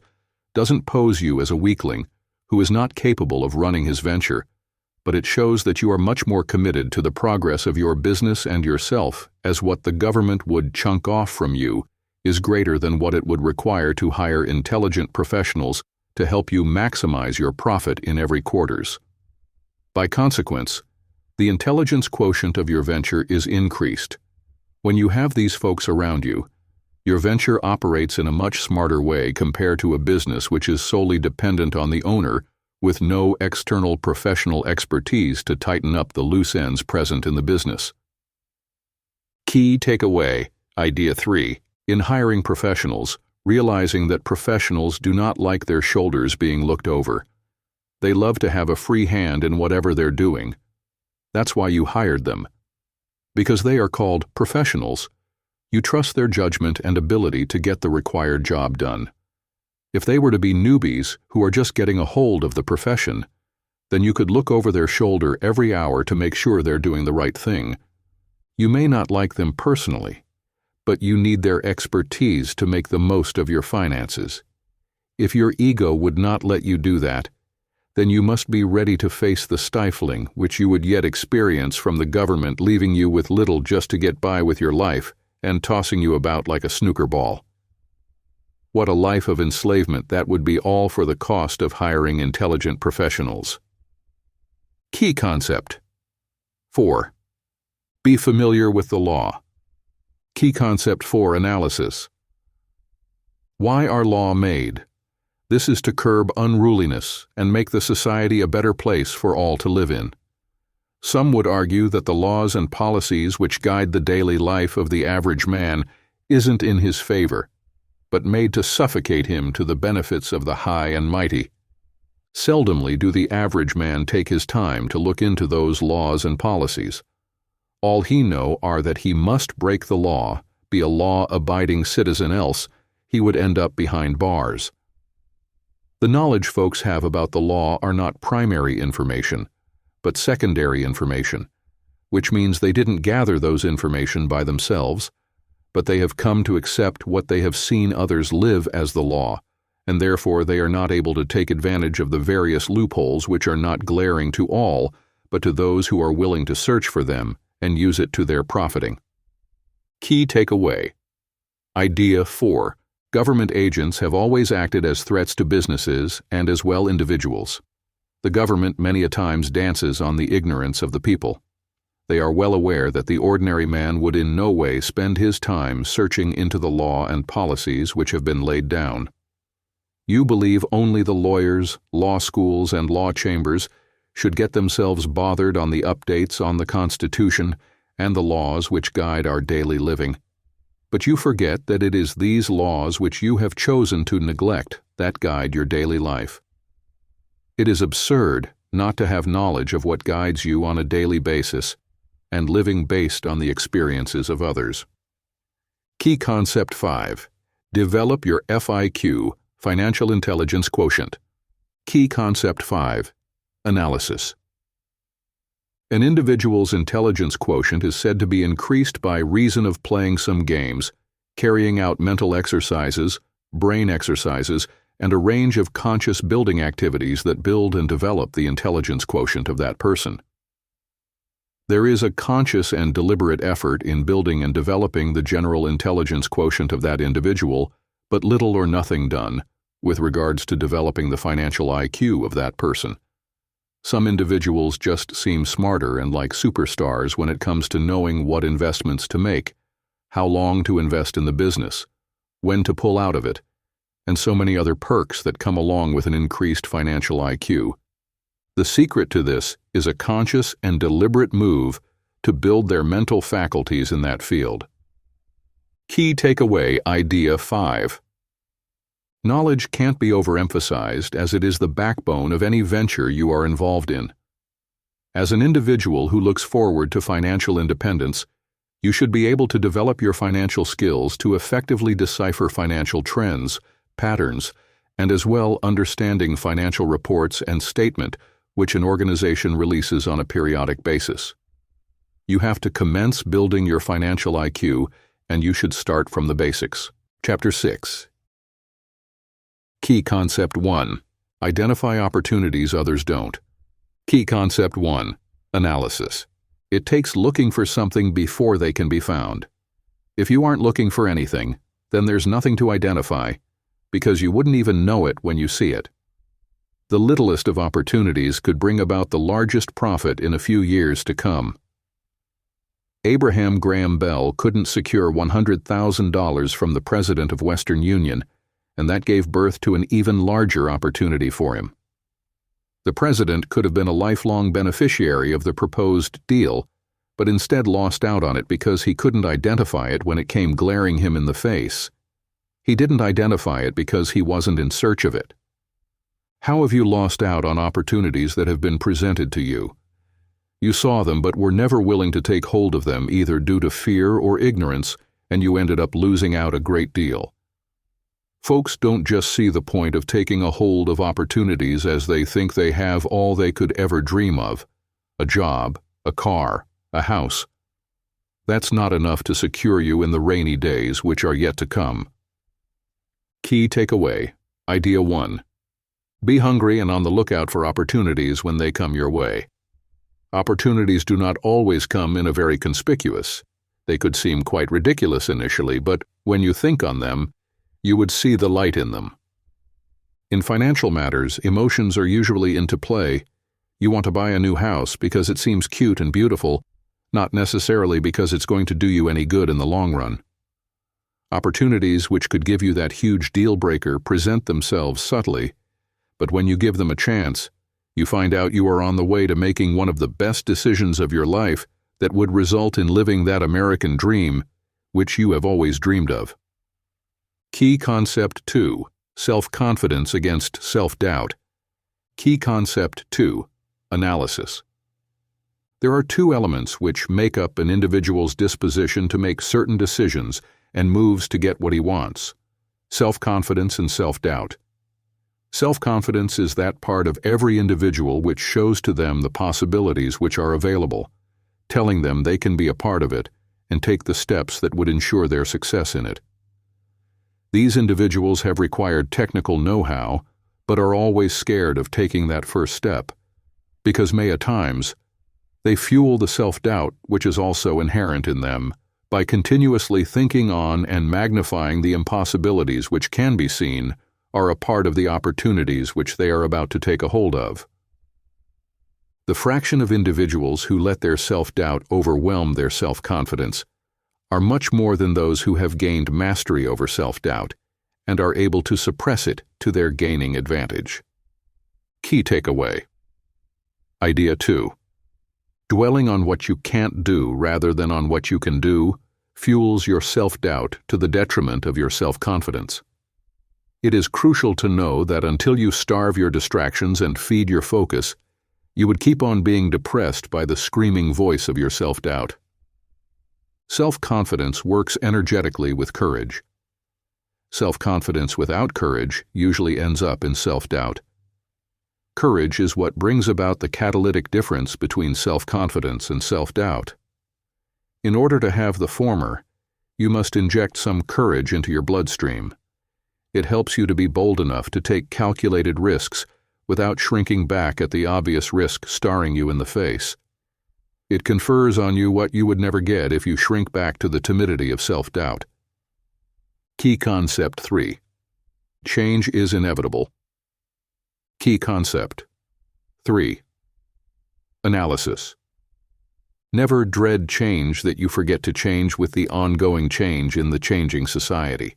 doesn't pose you as a weakling who is not capable of running his venture, but it shows that you are much more committed to the progress of your business and yourself, as what the government would chunk off from you is greater than what it would require to hire intelligent professionals to help you maximize your profit in every quarters. By consequence, the intelligence quotient of your venture is increased. When you have these folks around you, your venture operates in a much smarter way compared to a business which is solely dependent on the owner with no external professional expertise to tighten up the loose ends present in the business. Key takeaway, idea 3. In hiring professionals, realizing that professionals do not like their shoulders being looked over. They love to have a free hand in whatever they're doing. That's why you hired them. Because they are called professionals, you trust their judgment and ability to get the required job done. If they were to be newbies who are just getting a hold of the profession, then you could look over their shoulder every hour to make sure they're doing the right thing. You may not like them personally, but you need their expertise to make the most of your finances. If your ego would not let you do that, then you must be ready to face the stifling which you would yet experience from the government leaving you with little just to get by with your life and tossing you about like a snooker ball. What a life of enslavement that would be, all for the cost of hiring intelligent professionals. Key concept 4. Be familiar with the law. Key concept 4. Analysis. Why are law made? This is to curb unruliness and make the society a better place for all to live in. Some would argue that the laws and policies which guide the daily life of the average man isn't in his favor, but made to suffocate him to the benefits of the high and mighty. Seldomly do the average man take his time to look into those laws and policies. All he know are that he must break the law, be a law-abiding citizen, else he would end up behind bars. The knowledge folks have about the law are not primary information, but secondary information, which means they didn't gather those information by themselves, but they have come to accept what they have seen others live as the law, and therefore they are not able to take advantage of the various loopholes which are not glaring to all, but to those who are willing to search for them and use it to their profiting. Key takeaway. Idea 4. Government agents have always acted as threats to businesses and as well individuals. The government many a times dances on the ignorance of the people. They are well aware that the ordinary man would in no way spend his time searching into the law and policies which have been laid down. You believe only the lawyers, law schools, and law chambers should get themselves bothered on the updates on the Constitution and the laws which guide our daily living. But you forget that it is these laws which you have chosen to neglect that guide your daily life. It is absurd not to have knowledge of what guides you on a daily basis and living based on the experiences of others. Key Concept 5. Develop your FIQ, Financial Intelligence Quotient. Key Concept 5. Analysis. An individual's intelligence quotient is said to be increased by reason of playing some games, carrying out mental exercises, brain exercises, and a range of conscious building activities that build and develop the intelligence quotient of that person. There is a conscious and deliberate effort in building and developing the general intelligence quotient of that individual, but little or nothing done with regards to developing the financial IQ of that person. Some individuals just seem smarter and like superstars when it comes to knowing what investments to make, how long to invest in the business, when to pull out of it, and so many other perks that come along with an increased financial IQ. The secret to this is a conscious and deliberate move to build their mental faculties in that field. Key takeaway. Idea 5. Knowledge can't be overemphasized, as it is the backbone of any venture you are involved in. As an individual who looks forward to financial independence, you should be able to develop your financial skills to effectively decipher financial trends, patterns, and as well understanding financial reports and statement which an organization releases on a periodic basis. You have to commence building your financial IQ, and you should start from the basics. Chapter 6. Key Concept 1. Identify opportunities others don't. Key Concept 1. Analysis. It takes looking for something before they can be found. If you aren't looking for anything, then there's nothing to identify, because you wouldn't even know it when you see it. The littlest of opportunities could bring about the largest profit in a few years to come. Abraham Graham Bell couldn't secure $100,000 from the President of Western Union, and that gave birth to an even larger opportunity for him. The President could have been a lifelong beneficiary of the proposed deal, but instead lost out on it because he couldn't identify it when it came glaring him in the face. He didn't identify it because he wasn't in search of it. How have you lost out on opportunities that have been presented to you? You saw them but were never willing to take hold of them, either due to fear or ignorance, and you ended up losing out a great deal. Folks don't just see the point of taking a hold of opportunities as they think they have all they could ever dream of: a job, a car, a house. That's not enough to secure you in the rainy days which are yet to come. Key takeaway. Idea 1. Be hungry and on the lookout for opportunities when they come your way. Opportunities do not always come in a very conspicuous. They could seem quite ridiculous initially, but when you think on them, you would see the light in them. In financial matters, emotions are usually into play. You want to buy a new house because it seems cute and beautiful, not necessarily because it's going to do you any good in the long run. Opportunities which could give you that huge deal breaker present themselves subtly, but when you give them a chance, you find out you are on the way to making one of the best decisions of your life that would result in living that American dream which you have always dreamed of. Key Concept 2. Self-confidence against self-doubt. Key Concept 2. Analysis. There are two elements which make up an individual's disposition to make certain decisions and moves to get what he wants: self-confidence and self-doubt. Self-confidence is that part of every individual which shows to them the possibilities which are available, telling them they can be a part of it and take the steps that would ensure their success in it. These individuals have required technical know-how, but are always scared of taking that first step, because at times, they fuel the self-doubt which is also inherent in them by continuously thinking on and magnifying the impossibilities which can be seen are a part of the opportunities which they are about to take a hold of. The fraction of individuals who let their self-doubt overwhelm their self-confidence are much more than those who have gained mastery over self-doubt and are able to suppress it to their gaining advantage. Key takeaway. Idea 2. Dwelling on what you can't do rather than on what you can do fuels your self-doubt to the detriment of your self-confidence. It is crucial to know that until you starve your distractions and feed your focus, you would keep on being depressed by the screaming voice of your self-doubt. Self-confidence works energetically with courage. Self-confidence without courage usually ends up in self-doubt. Courage is what brings about the catalytic difference between self-confidence and self-doubt. In order to have the former, you must inject some courage into your bloodstream. It helps you to be bold enough to take calculated risks without shrinking back at the obvious risk staring you in the face. It confers on you what you would never get if you shrink back to the timidity of self-doubt. Key Concept 3. Change is inevitable. Key Concept 3. Analysis. Never dread change that you forget to change with the ongoing change in the changing society.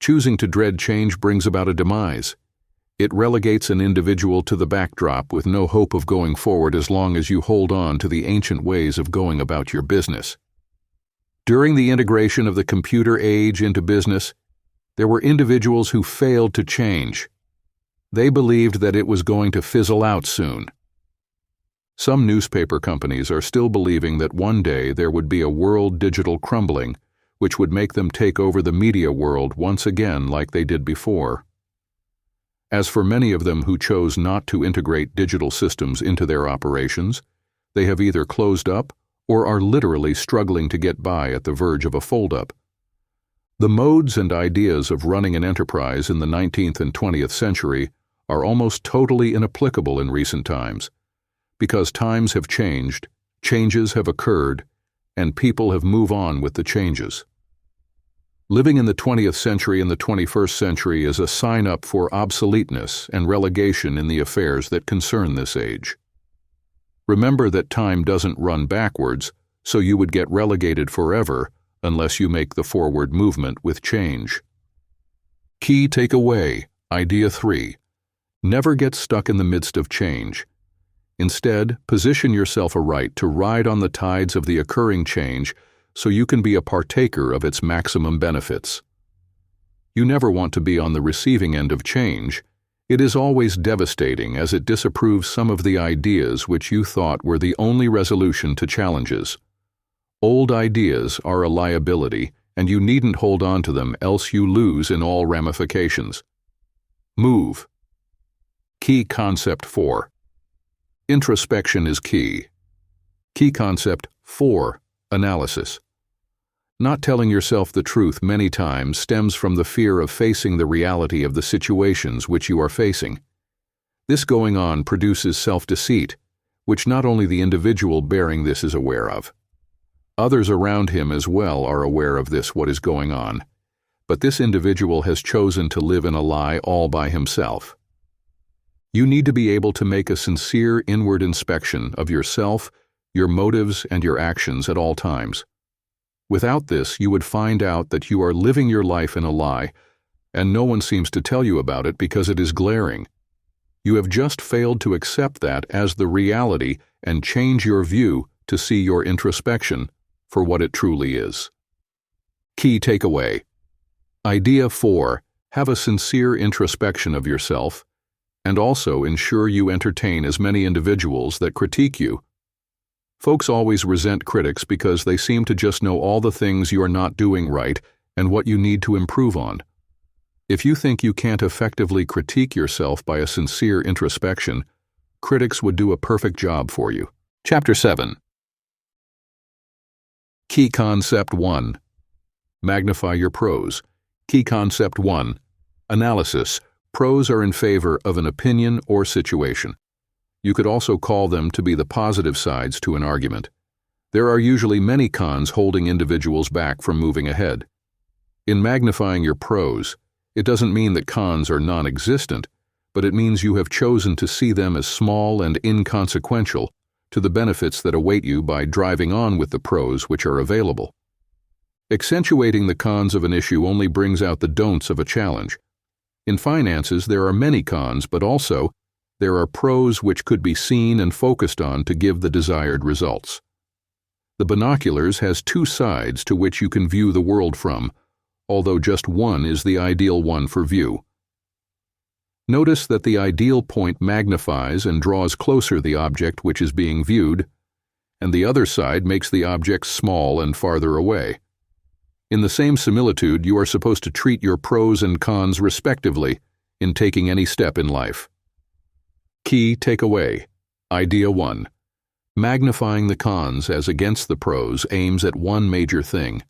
Choosing to dread change brings about a demise. It relegates an individual to the backdrop with no hope of going forward as long as you hold on to the ancient ways of going about your business. During the integration of the computer age into business, there were individuals who failed to change. They believed that it was going to fizzle out soon. Some newspaper companies are still believing that one day there would be a world digital crumbling, which would make them take over the media world once again like they did before. As for many of them who chose not to integrate digital systems into their operations, they have either closed up or are literally struggling to get by at the verge of a fold-up. The modes and ideas of running an enterprise in the 19th and 20th century are almost totally inapplicable in recent times, because times have changed, changes have occurred, and people have moved on with the changes. Living in the 20th century and the 21st century is a sign-up for obsoleteness and relegation in the affairs that concern this age. Remember that time doesn't run backwards, so you would get relegated forever unless you make the forward movement with change. Key takeaway, Idea 3. Never get stuck in the midst of change. Instead, position yourself aright to ride on the tides of the occurring change so you can be a partaker of its maximum benefits. You never want to be on the receiving end of change. It is always devastating as it disapproves some of the ideas which you thought were the only resolution to challenges. Old ideas are a liability, and you needn't hold on to them, else you lose in all ramifications. Move. Key Concept 4. Introspection is key. Key Concept 4. Analysis. Not telling yourself the truth many times stems from the fear of facing the reality of the situations which you are facing. This going on produces self-deceit, which not only the individual bearing this is aware of. Others around him as well are aware of what is going on, but this individual has chosen to live in a lie all by himself. You need to be able to make a sincere inward inspection of yourself, your motives, and your actions at all times. Without this, you would find out that you are living your life in a lie, and no one seems to tell you about it because it is glaring. You have just failed to accept that as the reality and change your view to see your introspection for what it truly is. Key takeaway. Idea 4. Have a sincere introspection of yourself, and also ensure you entertain as many individuals that critique you. Folks always resent critics because they seem to just know all the things you're not doing right and what you need to improve on. If you think you can't effectively critique yourself by a sincere introspection, critics would do a perfect job for you. Chapter 7. Key Concept 1. Magnify your pros. Key Concept 1. Analysis. Pros are in favor of an opinion or situation. You could also call them to be the positive sides to an argument. There are usually many cons holding individuals back from moving ahead. In magnifying your pros, it doesn't mean that cons are non-existent, but it means you have chosen to see them as small and inconsequential to the benefits that await you by driving on with the pros which are available. Accentuating the cons of an issue only brings out the don'ts of a challenge. In finances, there are many cons, but also there are pros which could be seen and focused on to give the desired results. The binoculars has two sides to which you can view the world from, although just one is the ideal one for view. Notice that the ideal point magnifies and draws closer the object which is being viewed, and the other side makes the object small and farther away. In the same similitude, you are supposed to treat your pros and cons respectively in taking any step in life. Key takeaway. Idea 1. Magnifying the cons as against the pros aims at one major thing: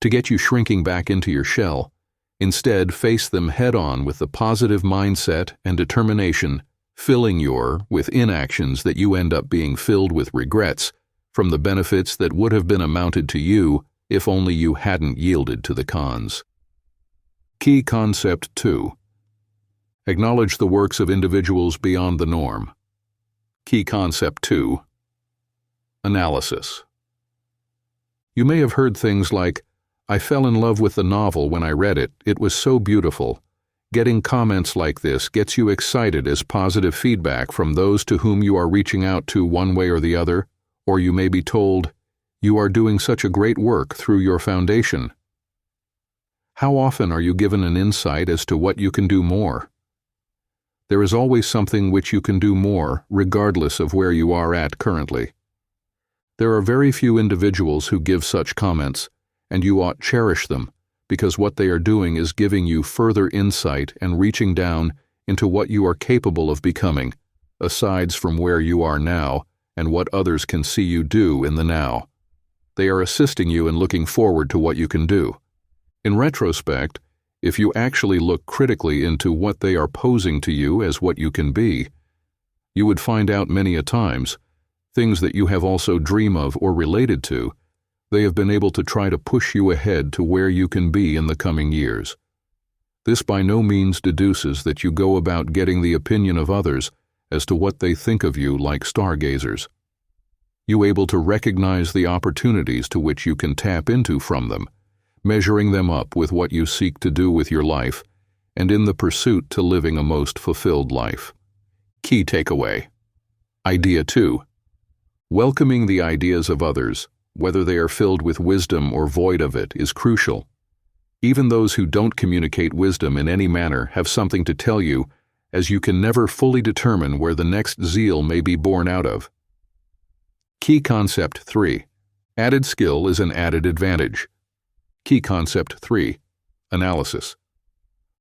to get you shrinking back into your shell. Instead, face them head-on with the positive mindset and determination, filling with inactions that you end up being filled with regrets from the benefits that would have been amounted to you if only you hadn't yielded to the cons. Key Concept 2. Acknowledge the works of individuals beyond the norm. Key Concept 2. Analysis. You may have heard things like, "I fell in love with the novel when I read it. It was so beautiful." Getting comments like this gets you excited as positive feedback from those to whom you are reaching out to one way or the other, or you may be told, "You are doing such a great work through your foundation." How often are you given an insight as to what you can do more? There is always something which you can do more, regardless of where you are at currently. There are very few individuals who give such comments, and you ought cherish them, because what they are doing is giving you further insight and reaching down into what you are capable of becoming, asides from where you are now and what others can see you do in the now. They are assisting you in looking forward to what you can do. In retrospect, if you actually look critically into what they are posing to you as what you can be, you would find out many a times, things that you have also dreamed of or related to, they have been able to try to push you ahead to where you can be in the coming years. This by no means deduces that you go about getting the opinion of others as to what they think of you like stargazers. You able to recognize the opportunities to which you can tap into from them, measuring them up with what you seek to do with your life, and in the pursuit to living a most fulfilled life. Key takeaway. Idea 2. Welcoming the ideas of others, whether they are filled with wisdom or void of it, is crucial. Even those who don't communicate wisdom in any manner have something to tell you, as you can never fully determine where the next zeal may be born out of. Key Concept 3. Added skill is an added advantage. Key Concept 3. Analysis.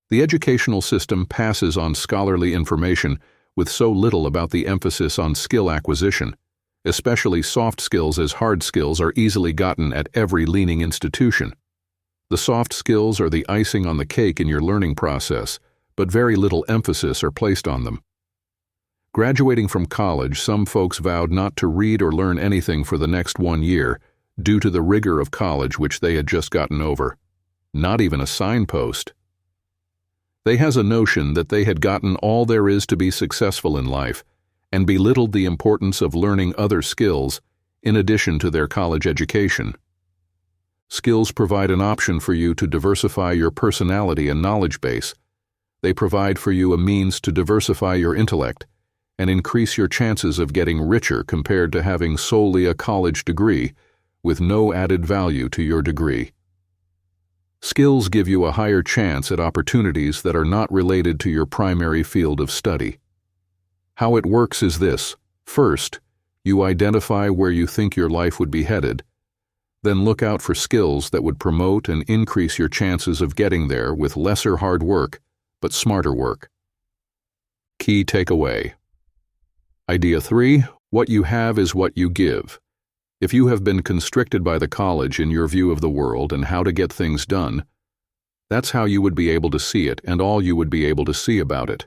The educational system passes on scholarly information with so little about the emphasis on skill acquisition, especially soft skills, as hard skills are easily gotten at every leading institution. The soft skills are the icing on the cake in your learning process, but very little emphasis are placed on them. Graduating from college, some folks vowed not to read or learn anything for the next 1 year, due to the rigor of college which they had just gotten over. Not even a signpost. They has a notion that they had gotten all there is to be successful in life, and belittled the importance of learning other skills in addition to their college education. Skills provide an option for you to diversify your personality and knowledge base. They provide for you a means to diversify your intellect and increase your chances of getting richer compared to having solely a college degree with no added value to your degree. Skills give you a higher chance at opportunities that are not related to your primary field of study. How it works is this. First, you identify where you think your life would be headed. Then look out for skills that would promote and increase your chances of getting there with lesser hard work, but smarter work. Key takeaway. Idea 3. What you have is what you give. If you have been constricted by the college in your view of the world and how to get things done, that's how you would be able to see it and all you would be able to see about it.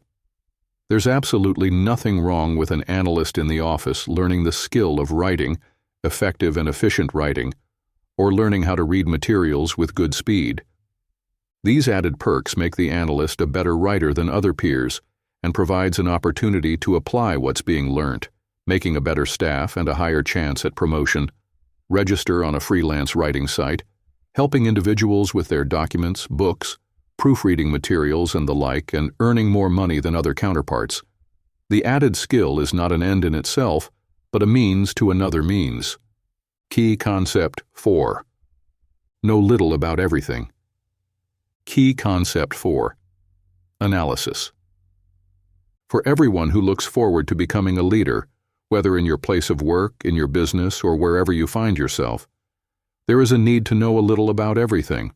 There's absolutely nothing wrong with an analyst in the office learning the skill of writing, effective and efficient writing, or learning how to read materials with good speed. These added perks make the analyst a better writer than other peers and provides an opportunity to apply what's being learnt, making a better staff and a higher chance at promotion, register on a freelance writing site, helping individuals with their documents, books, proofreading materials and the like, and earning more money than other counterparts. The added skill is not an end in itself, but a means to another means. Key concept 4. Know little about everything. Key concept 4. Analysis. For everyone who looks forward to becoming a leader, whether in your place of work, in your business, or wherever you find yourself, there is a need to know a little about everything.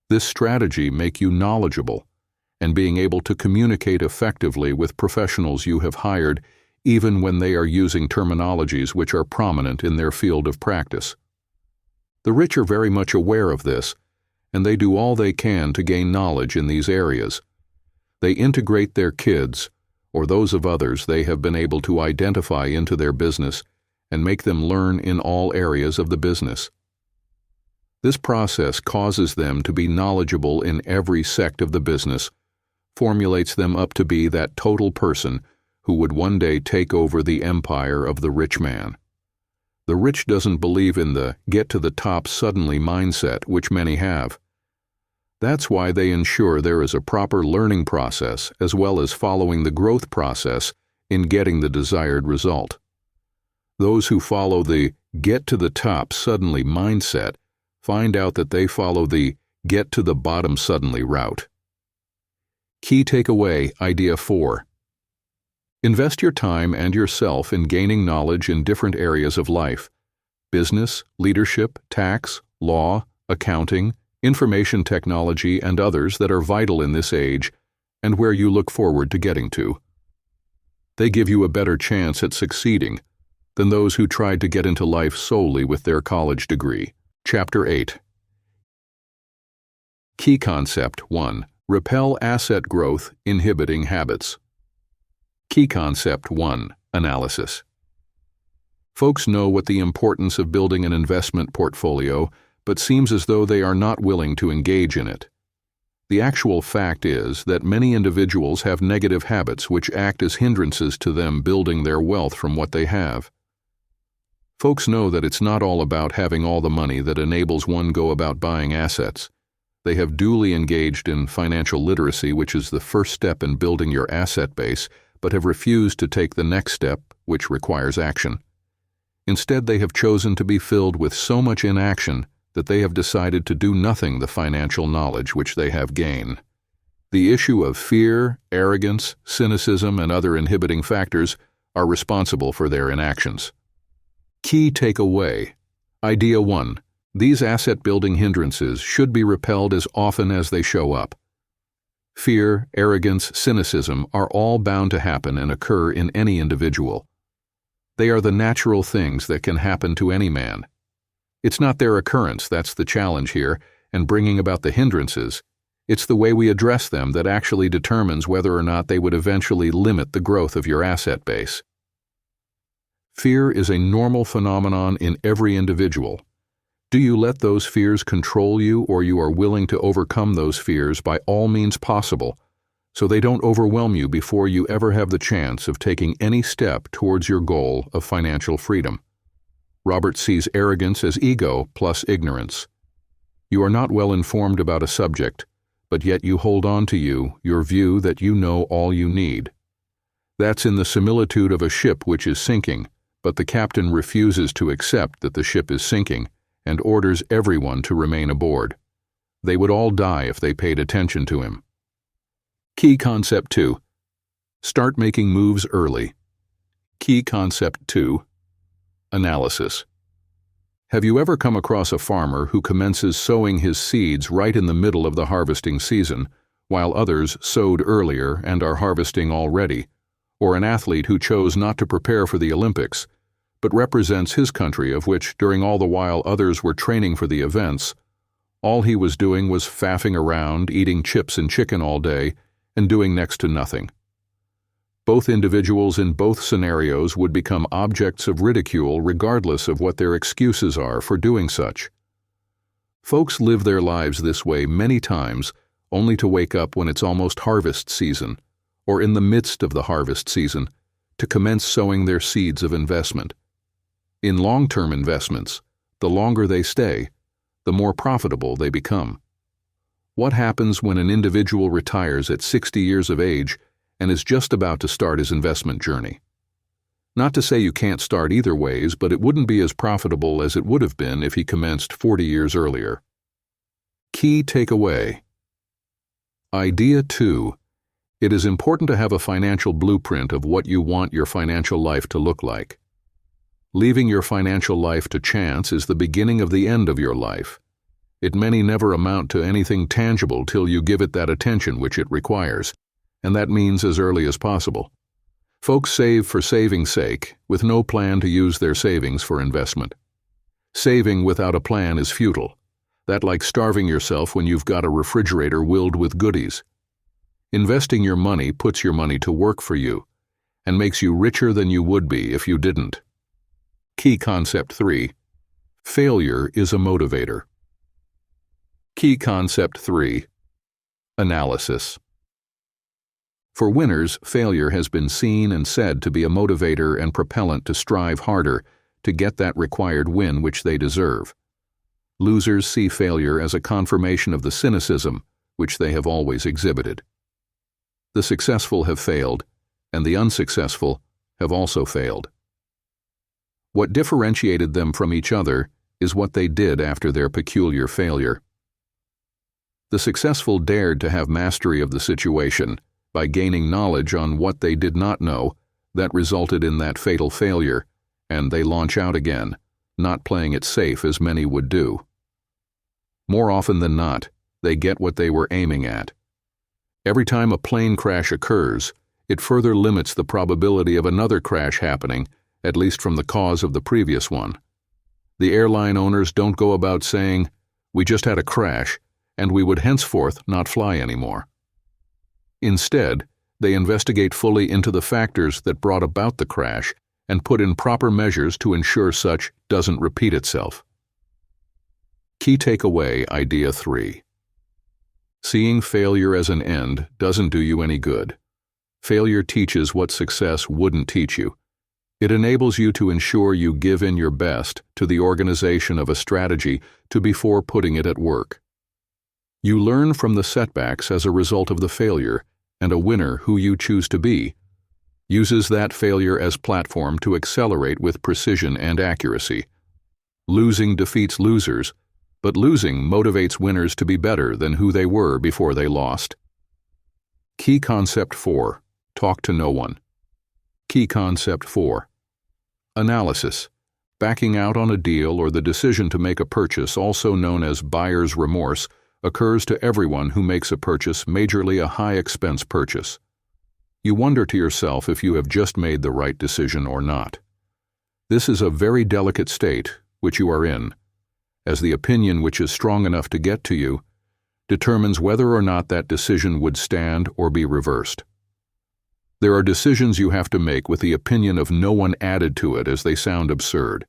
This strategy makes you knowledgeable and being able to communicate effectively with professionals you have hired even when they are using terminologies which are prominent in their field of practice. The rich are very much aware of this, and they do all they can to gain knowledge in these areas. They integrate their kids, or those of others they have been able to identify into their business and make them learn in all areas of the business. This process causes them to be knowledgeable in every sect of the business, formulates them up to be that total person who would one day take over the empire of the rich man. The rich doesn't believe in the get to the top suddenly mindset which many have. That's why they ensure there is a proper learning process as well as following the growth process in getting the desired result. Those who follow the get to the top suddenly mindset find out that they follow the get to the bottom suddenly route. Key takeaway, idea 4. Invest your time and yourself in gaining knowledge in different areas of life: business, leadership, tax, law, accounting, information technology, and others that are vital in this age and where you look forward to getting to. They give you a better chance at succeeding than those who tried to get into life solely with their college degree. Chapter 8. Key concept 1. Repel asset growth, inhibiting habits. Key concept 1. Analysis. Folks know what the importance of building an investment portfolio, but seems as though they are not willing to engage in it. The actual fact is that many individuals have negative habits which act as hindrances to them building their wealth from what they have. Folks know that it's not all about having all the money that enables one go about buying assets. They have duly engaged in financial literacy, which is the first step in building your asset base, but have refused to take the next step, which requires action. Instead, they have chosen to be filled with so much inaction that they have decided to do nothing the financial knowledge which they have gained. The issue of fear, arrogance, cynicism, and other inhibiting factors are responsible for their inactions. Key takeaway. Idea 1. These asset-building hindrances should be repelled as often as they show up. Fear, arrogance, cynicism are all bound to happen and occur in any individual. They are the natural things that can happen to any man. It's not their occurrence that's the challenge here, and bringing about the hindrances. It's the way we address them that actually determines whether or not they would eventually limit the growth of your asset base. Fear is a normal phenomenon in every individual. Do you let those fears control you, or you are willing to overcome those fears by all means possible, so they don't overwhelm you before you ever have the chance of taking any step towards your goal of financial freedom? Robert sees arrogance as ego plus ignorance. You are not well informed about a subject, but yet you hold on to your view that you know all you need. That's in the similitude of a ship which is sinking, but the captain refuses to accept that the ship is sinking and orders everyone to remain aboard. They would all die if they paid attention to him. Key Concept 2. Start making moves early. Key Concept 2. Analysis. Have you ever come across a farmer who commences sowing his seeds right in the middle of the harvesting season, while others sowed earlier and are harvesting already, or an athlete who chose not to prepare for the Olympics, but represents his country, of which, during all the while others were training for the events, all he was doing was faffing around, eating chips and chicken all day, and doing next to nothing? Both individuals in both scenarios would become objects of ridicule regardless of what their excuses are for doing such. Folks live their lives this way many times, only to wake up when it's almost harvest season, or in the midst of the harvest season, to commence sowing their seeds of investment. In long-term investments, the longer they stay, the more profitable they become. What happens when an individual retires at 60 years of age and is just about to start his investment journey? Not to say you can't start either ways, but it wouldn't be as profitable as it would have been if he commenced 40 years earlier. Key takeaway. Idea 2. It is important to have a financial blueprint of what you want your financial life to look like. Leaving your financial life to chance is the beginning of the end of your life. It may never amount to anything tangible till you give it that attention which it requires, and that means as early as possible. Folks save for saving's sake, with no plan to use their savings for investment. Saving without a plan is futile. That's like starving yourself when you've got a refrigerator willed with goodies. Investing your money puts your money to work for you, and makes you richer than you would be if you didn't. Key Concept 3. Failure is a motivator. Key Concept 3. Analysis. For winners, failure has been seen and said to be a motivator and propellant to strive harder to get that required win which they deserve. Losers see failure as a confirmation of the cynicism which they have always exhibited. The successful have failed, and the unsuccessful have also failed. What differentiated them from each other is what they did after their peculiar failure. The successful dared to have mastery of the situation by gaining knowledge on what they did not know that resulted in that fatal failure, and they launch out again, not playing it safe as many would do. More often than not, they get what they were aiming at. Every time a plane crash occurs, it further limits the probability of another crash happening, at least from the cause of the previous one. The airline owners don't go about saying, "We just had a crash, and we would henceforth not fly anymore." Instead, they investigate fully into the factors that brought about the crash and put in proper measures to ensure such doesn't repeat itself. Key takeaway, Idea 3. Seeing failure as an end doesn't do you any good. Failure teaches what success wouldn't teach you. It enables you to ensure you give in your best to the organization of a strategy before putting it at work. You learn from the setbacks as a result of the failure, and a winner who you choose to be uses that failure as platform to accelerate with precision and accuracy. Losing defeats losers, but losing motivates winners to be better than who they were before they lost. Key Concept 4. Talk to no one. Key Concept 4. Analysis. Backing out on a deal or the decision to make a purchase, also known as buyer's remorse, occurs to everyone who makes a purchase, majorly a high-expense purchase. You wonder to yourself if you have just made the right decision or not. This is a very delicate state which you are in, as the opinion which is strong enough to get to you determines whether or not that decision would stand or be reversed. There are decisions you have to make with the opinion of no one added to it as they sound absurd,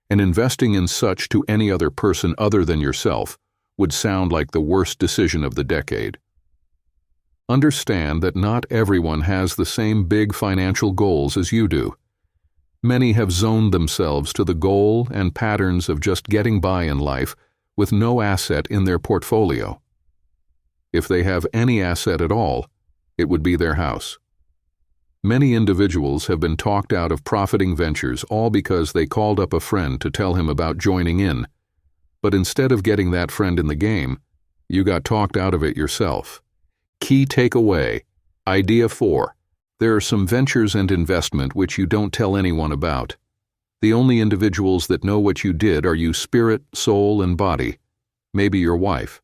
and investing in such to any other person other than yourself would sound like the worst decision of the decade. Understand that not everyone has the same big financial goals as you do. Many have zoned themselves to the goal and patterns of just getting by in life with no asset in their portfolio. If they have any asset at all, it would be their house. Many individuals have been talked out of profiting ventures all because they called up a friend to tell him about joining in, but instead of getting that friend in the game, you got talked out of it yourself. Key takeaway. Idea 4. There are some ventures and investment which you don't tell anyone about. The only individuals that know what you did are you spirit, soul, and body, maybe your wife.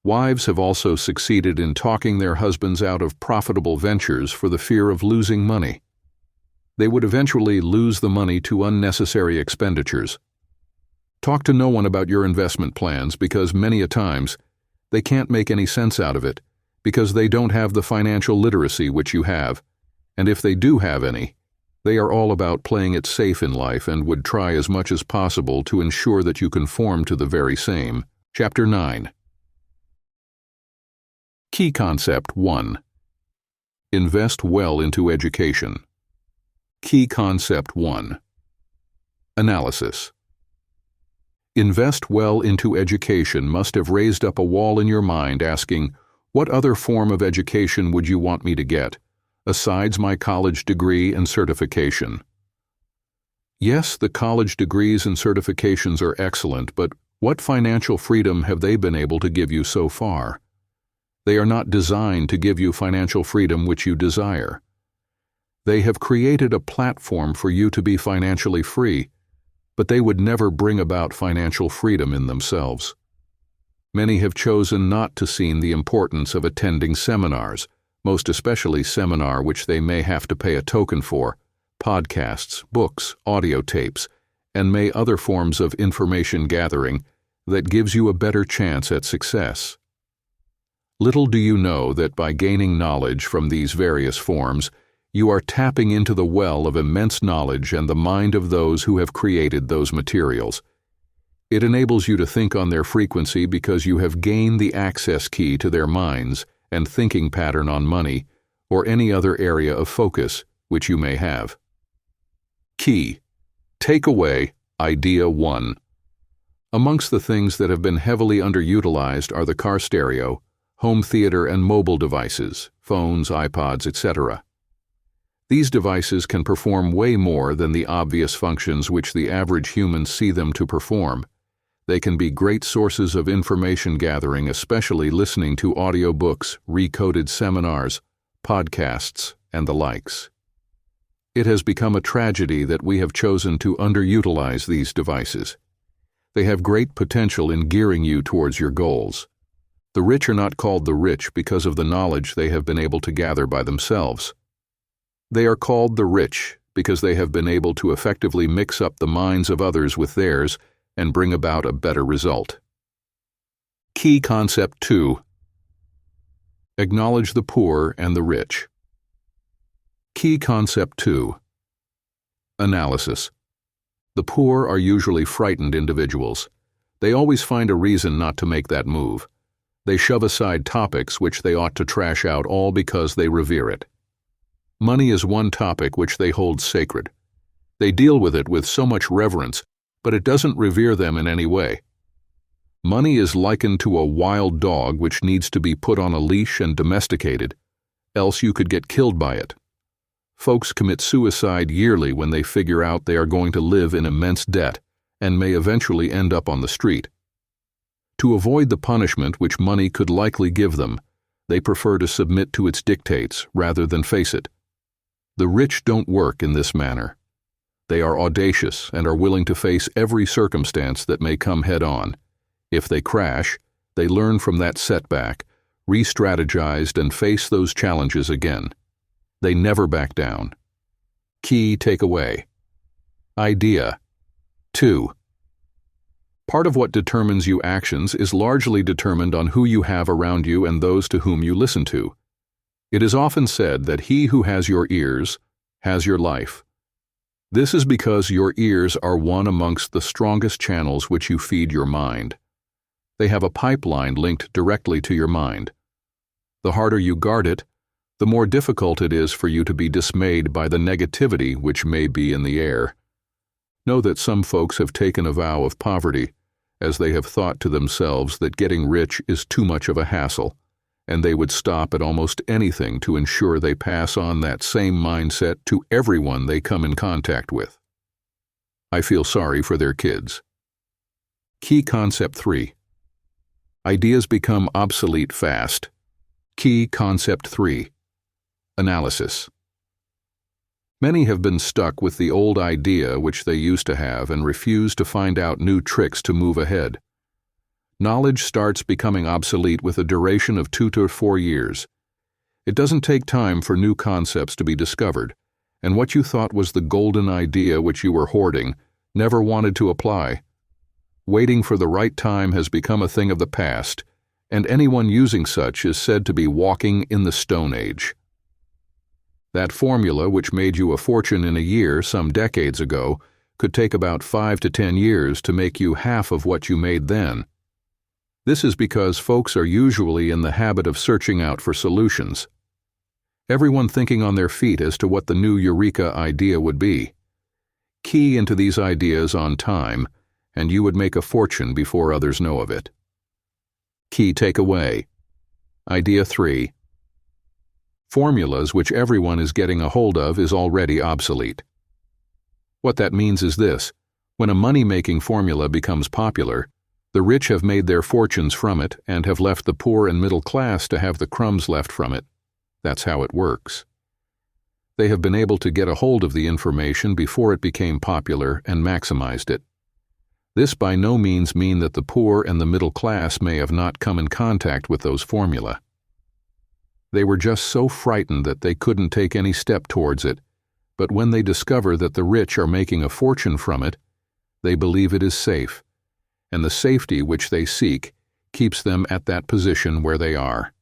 Wives have also succeeded in talking their husbands out of profitable ventures for the fear of losing money. They would eventually lose the money to unnecessary expenditures. Talk to no one about your investment plans because many a times they can't make any sense out of it because they don't have the financial literacy which you have, and if they do have any, they are all about playing it safe in life and would try as much as possible to ensure that you conform to the very same. Chapter 9. Key Concept 1. Invest well into education. Key Concept 1. Analysis. Invest well into education must have raised up a wall in your mind asking, what other form of education would you want me to get, besides my college degree and certification? Yes, the college degrees and certifications are excellent, but what financial freedom have they been able to give you so far? They are not designed to give you financial freedom which you desire. They have created a platform for you to be financially free, but they would never bring about financial freedom in themselves. Many have chosen not to see the importance of attending seminars, most especially seminar which they may have to pay a token for, podcasts, books, audio tapes, and may other forms of information gathering that gives you a better chance at success. Little do you know that by gaining knowledge from these various forms, you are tapping into the well of immense knowledge and the mind of those who have created those materials. It enables you to think on their frequency because you have gained the access key to their minds and thinking pattern on money or any other area of focus which you may have. Key. Takeaway. Idea 1. Amongst the things that have been heavily underutilized are the car stereo, home theater and mobile devices, phones, iPods, etc. These devices can perform way more than the obvious functions which the average humans see them to perform. They can be great sources of information gathering, especially listening to audiobooks, recoded seminars, podcasts, and the likes. It has become a tragedy that we have chosen to underutilize these devices. They have great potential in gearing you towards your goals. The rich are not called the rich because of the knowledge they have been able to gather by themselves. They are called the rich because they have been able to effectively mix up the minds of others with theirs and bring about a better result. Key Concept 2. Acknowledge the poor and the rich. Key Concept 2. Analysis. The poor are usually frightened individuals. They always find a reason not to make that move. They shove aside topics which they ought to trash out all because they revere it. Money is one topic which they hold sacred. They deal with it with so much reverence, but it doesn't revere them in any way. Money is likened to a wild dog which needs to be put on a leash and domesticated, else you could get killed by it. Folks commit suicide yearly when they figure out they are going to live in immense debt and may eventually end up on the street. To avoid the punishment which money could likely give them, they prefer to submit to its dictates rather than face it. The rich don't work in this manner. They are audacious and are willing to face every circumstance that may come head-on. If they crash, they learn from that setback, re-strategized, and face those challenges again. They never back down. Key takeaway. Idea 2. Part of what determines your actions is largely determined on who you have around you and those to whom you listen to. It is often said that he who has your ears has your life. This is because your ears are one amongst the strongest channels which you feed your mind. They have a pipeline linked directly to your mind. The harder you guard it, the more difficult it is for you to be dismayed by the negativity which may be in the air. Know that some folks have taken a vow of poverty, as they have thought to themselves that getting rich is too much of a hassle, and they would stop at almost anything to ensure they pass on that same mindset to everyone they come in contact with. I feel sorry for their kids. Key Concept 3. Ideas become obsolete fast. Key Concept 3. Analysis. Many have been stuck with the old idea which they used to have and refuse to find out new tricks to move ahead. Knowledge starts becoming obsolete with a duration of 2 to 4 years. It doesn't take time for new concepts to be discovered, and what you thought was the golden idea which you were hoarding never wanted to apply. Waiting for the right time has become a thing of the past, and anyone using such is said to be walking in the Stone Age. That formula which made you a fortune in a year some decades ago could take about 5 to 10 years to make you half of what you made then. This is because folks are usually in the habit of searching out for solutions. Everyone thinking on their feet as to what the new eureka idea would be. Key into these ideas on time, and you would make a fortune before others know of it. Key takeaway. Idea 3. Formulas which everyone is getting a hold of is already obsolete. What that means is this: when a money-making formula becomes popular, the rich have made their fortunes from it and have left the poor and middle class to have the crumbs left from it. That's how it works. They have been able to get a hold of the information before it became popular and maximized it. This by no means means that the poor and the middle class may have not come in contact with those formula. They were just so frightened that they couldn't take any step towards it, but when they discover that the rich are making a fortune from it, they believe it is safe, and the safety which they seek keeps them at that position where they are.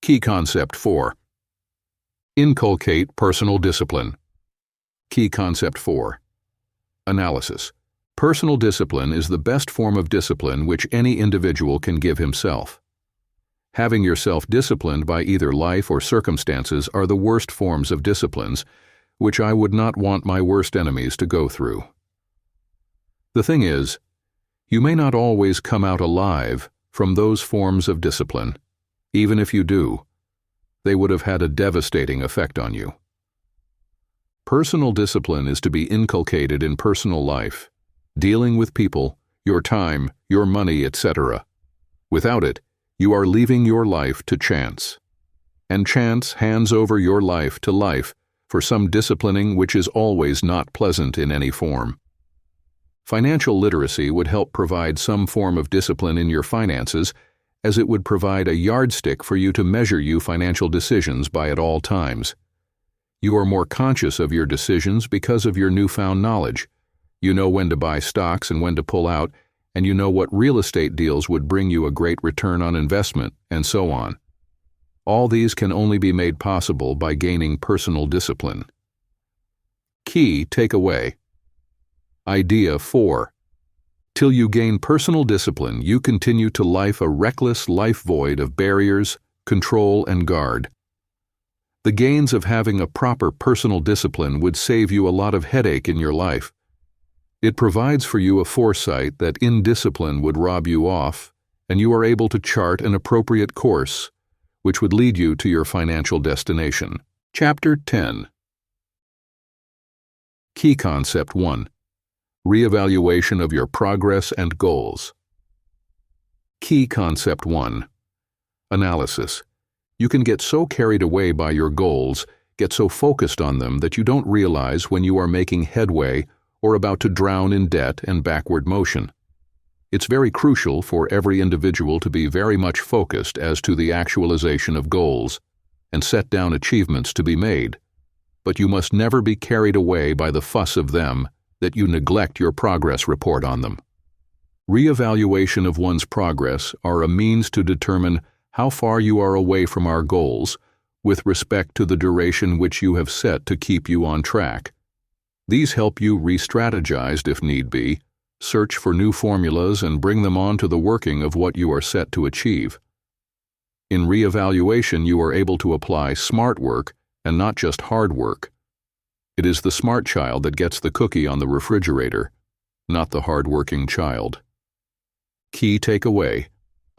Key Concept 4. Inculcate personal discipline. Key Concept 4. Analysis. Personal discipline is the best form of discipline which any individual can give himself. Having yourself disciplined by either life or circumstances are the worst forms of disciplines, which I would not want my worst enemies to go through. The thing is, you may not always come out alive from those forms of discipline. Even if you do, they would have had a devastating effect on you. Personal discipline is to be inculcated in personal life, dealing with people, your time, your money, etc. Without it, you are leaving your life to chance. And chance hands over your life to life for some disciplining which is always not pleasant in any form. Financial literacy would help provide some form of discipline in your finances, as it would provide a yardstick for you to measure your financial decisions by at all times. You are more conscious of your decisions because of your newfound knowledge. You know when to buy stocks and when to pull out, and you know what real estate deals would bring you a great return on investment, and so on. All these can only be made possible by gaining personal discipline. Key takeaway. Idea 4. Till you gain personal discipline, you continue to life a reckless life void of barriers, control, and guard. The gains of having a proper personal discipline would save you a lot of headache in your life. It provides for you a foresight that indiscipline would rob you off, and you are able to chart an appropriate course, which would lead you to your financial destination. Chapter 10. Key Concept 1. Reevaluation of your progress and goals. Key Concept 1. Analysis. You can get so carried away by your goals, get so focused on them that you don't realize when you are making headway or about to drown in debt and backward motion. It's very crucial for every individual to be very much focused as to the actualization of goals and set down achievements to be made, but you must never be carried away by the fuss of them that you neglect your progress report on them. Reevaluation of one's progress are a means to determine how far you are away from our goals with respect to the duration which you have set to keep you on track. These help you re-strategize if need be, search for new formulas and bring them on to the working of what you are set to achieve. In reevaluation, you are able to apply smart work and not just hard work. It is the smart child that gets the cookie on the refrigerator, not the hard-working child. Key takeaway.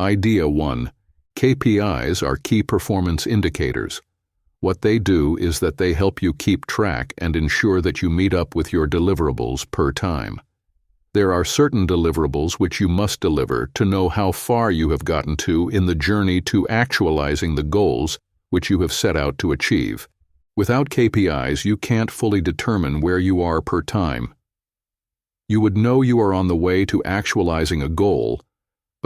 Idea 1. KPIs are key performance indicators. What they do is that they help you keep track and ensure that you meet up with your deliverables per time. There are certain deliverables which you must deliver to know how far you have gotten to in the journey to actualizing the goals which you have set out to achieve. Without KPIs, you can't fully determine where you are per time. You would know you are on the way to actualizing a goal,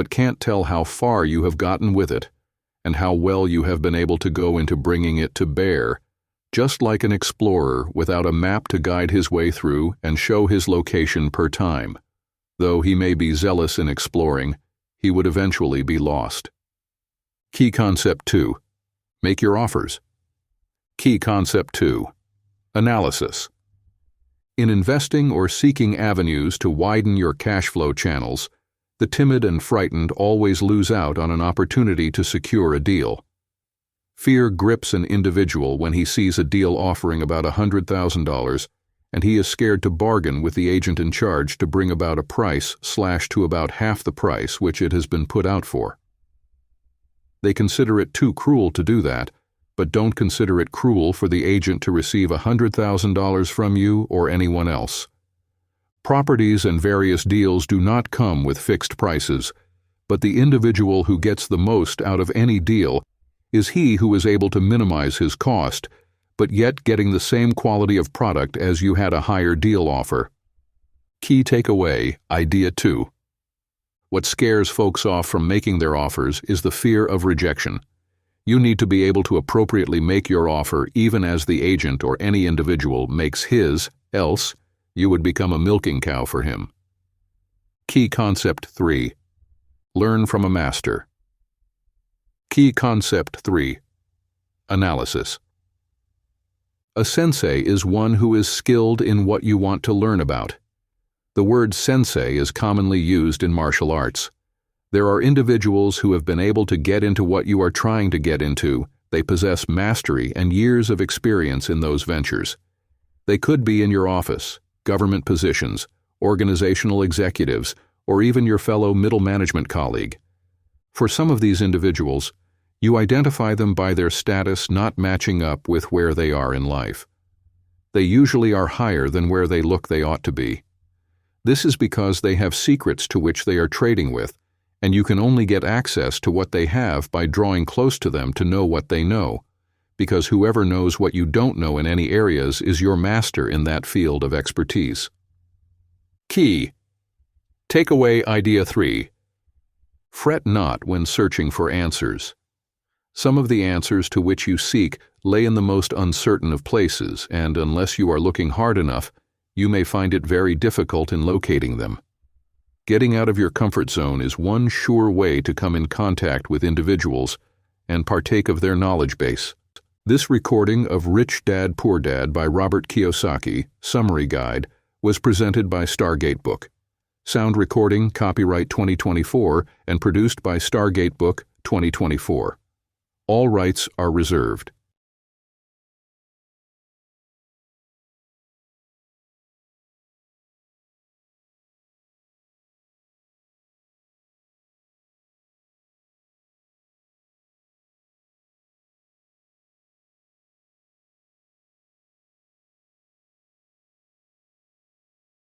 but can't tell how far you have gotten with it and how well you have been able to go into bringing it to bear, just like an explorer without a map to guide his way through and show his location per time. Though he may be zealous in exploring, he would eventually be lost. Key Concept 2. Make your offers. Key Concept 2. Analysis. In investing or seeking avenues to widen your cash flow channels, the timid and frightened always lose out on an opportunity to secure a deal. Fear grips an individual when he sees a deal offering about $100,000, and he is scared to bargain with the agent in charge to bring about a price slashed to about half the price which it has been put out for. They consider it too cruel to do that, but don't consider it cruel for the agent to receive $100,000 from you or anyone else. Properties and various deals do not come with fixed prices, but the individual who gets the most out of any deal is he who is able to minimize his cost, but yet getting the same quality of product as you had a higher deal offer. Key takeaway, Idea 2. What scares folks off from making their offers is the fear of rejection. You need to be able to appropriately make your offer even as the agent or any individual makes his, else you would become a milking cow for him. Key Concept 3. Learn from a master. Key Concept 3. Analysis. A sensei is one who is skilled in what you want to learn about. The word sensei is commonly used in martial arts. There are individuals who have been able to get into what you are trying to get into. They possess mastery and years of experience in those ventures. They could be in your office, government positions, organizational executives, or even your fellow middle management colleague. For some of these individuals, you identify them by their status not matching up with where they are in life. They usually are higher than where they look they ought to be. This is because they have secrets to which they are trading with, and you can only get access to what they have by drawing close to them to know what they know, because whoever knows what you don't know in any areas is your master in that field of expertise. Key. Takeaway Idea 3. Fret not when searching for answers. Some of the answers to which you seek lay in the most uncertain of places, and unless you are looking hard enough, you may find it very difficult in locating them. Getting out of your comfort zone is one sure way to come in contact with individuals and partake of their knowledge base. This recording of Rich Dad Poor Dad by Robert Kiyosaki, Summary Guide, was presented by Stargate Book. Sound recording copyright 2024 and produced by Stargate Book 2024. All rights are reserved.